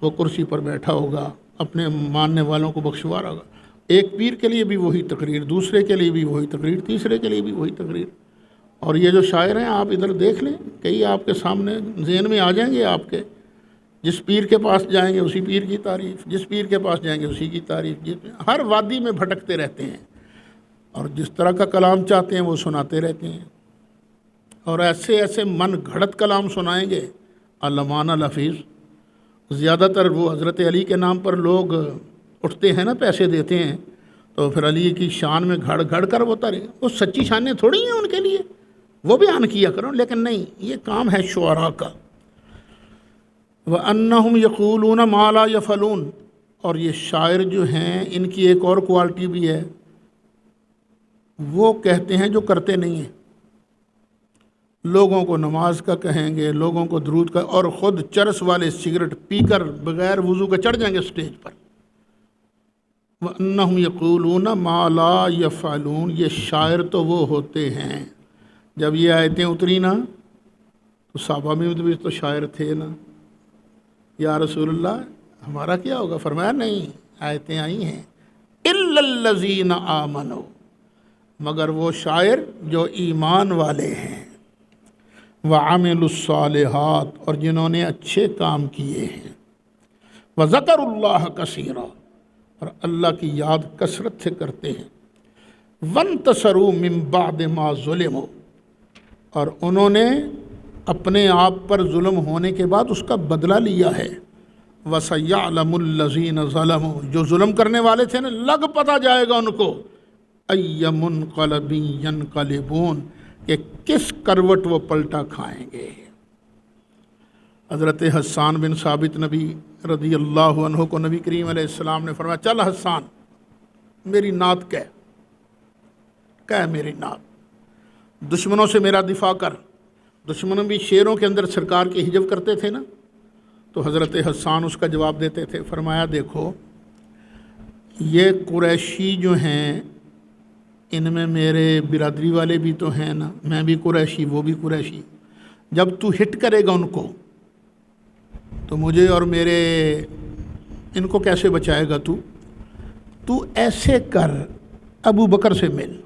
وہ کرسی پر بیٹھا ہوگا، اپنے ماننے والوں کو بخشوا رہا ہوگا، ایک پیر کے لیے بھی وہی تقریر، دوسرے کے لیے بھی وہی تقریر، تیسرے کے لیے بھی وہی تقریر۔ اور یہ جو شاعر ہیں آپ ادھر دیکھ لیں، کئی آپ کے سامنے ذہن میں آ جائیں گے آپ کے، جس پیر کے پاس جائیں گے اسی پیر کی تعریف، جس پیر کے پاس جائیں گے اسی کی تعریف، ہر وادی میں بھٹکتے رہتے ہیں اور جس طرح کا کلام چاہتے ہیں وہ سناتے رہتے ہیں، اور ایسے ایسے من گھڑت کلام سنائیں گے علمانہ لفیظ۔ زیادہ تر وہ حضرت علی کے نام پر لوگ اٹھتے ہیں نا، پیسے دیتے ہیں، تو پھر علی کی شان میں گھڑ گھڑ کر وہ ترے، وہ سچی شانیں تھوڑی ہیں ان کے لیے، وہ بیان کیا کرو، لیکن نہیں، یہ کام ہے شعراء کا۔ وَأَنَّهُمْ يَقُولُونَ مَا لَا يَفْعَلُونَ، اور یہ شاعر جو ہیں ان کی ایک اور کوالٹی بھی ہے، وہ کہتے ہیں جو کرتے نہیں ہیں۔ لوگوں کو نماز کا کہیں گے، لوگوں کو درود کا، اور خود چرس والے سگریٹ پی کر بغیر وضو کے چڑھ جائیں گے سٹیج پر۔ وَأَنَّهُمْ يَقُولُونَ مَا لَا يَفْعَلُونَ، یہ شاعر تو وہ ہوتے ہیں۔ جب یہ آیتیں اتری نا تو صحابہ میں بھی تو شاعر تھے نا، یا رسول اللہ ہمارا کیا ہوگا؟ فرمایا نہیں، آیتیں آئی ہیں إِلَّا الَّذِينَ آمَنُوا، مگر وہ شاعر جو ایمان والے ہیں، وَعَمِلُوا الصَّالِحَاتِ، اور جنہوں نے اچھے کام کیے ہیں، وَذَكَرُوا اللَّهَ كَثِيرًا، اور اللہ کی یاد کثرت سے کرتے ہیں، وَانتَصَرُوا مِن بَعْدِ مَا ظُلِمُوا، اور انہوں نے اپنے آپ پر ظلم ہونے کے بعد اس کا بدلہ لیا ہے، وَسَيَعْلَمُ الَّذِينَ ظَلَمُوا، جو ظلم کرنے والے تھے نا لگ پتہ جائے گا ان کو، أَيَّ مُنْقَلَبٍ يَنْقَلِبُونَ، کہ کس کروٹ وہ پلٹا کھائیں گے۔ حضرت حسان بن ثابت نبی رضی اللہ عنہ کو نبی کریم علیہ السلام نے فرمایا، چل حسان میری نعت کہہ میری نعت، دشمنوں سے میرا دفاع کر۔ دشمنوں بھی شعروں کے اندر سرکار کی حجب کرتے تھے نا، تو حضرت حسان اس کا جواب دیتے تھے، فرمایا دیکھو یہ قریشی جو ہیں ان میں میرے برادری والے بھی تو ہیں نا، میں بھی قریشی وہ بھی قریشی، جب تو ہٹ کرے گا ان کو تو مجھے اور میرے ان کو کیسے بچائے گا؟ تو ایسے کر، ابو بکر سے مل،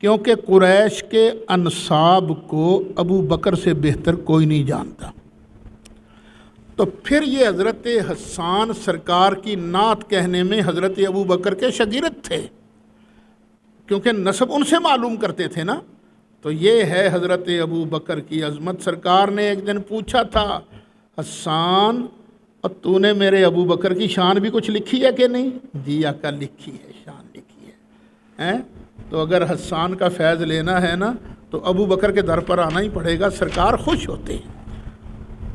کیونکہ قریش کے انصاب کو ابو بکر سے بہتر کوئی نہیں جانتا۔ تو پھر یہ حضرت حسان سرکار کی نعت کہنے میں حضرت ابو بکر کے شاگرد تھے، کیونکہ نسب ان سے معلوم کرتے تھے نا۔ تو یہ ہے حضرت ابو بکر کی عظمت۔ سرکار نے ایک دن پوچھا تھا، حسان اور تو نے میرے ابو بکر کی شان بھی کچھ لکھی ہے کہ نہیں؟ جی آقا لکھی ہے، شان لکھی ہے۔ تو اگر حسان کا فیض لینا ہے نا تو ابو بکر کے در پر آنا ہی پڑے گا، سرکار خوش ہوتے ہیں۔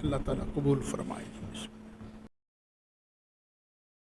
اللہ تعالیٰ قبول فرمائے۔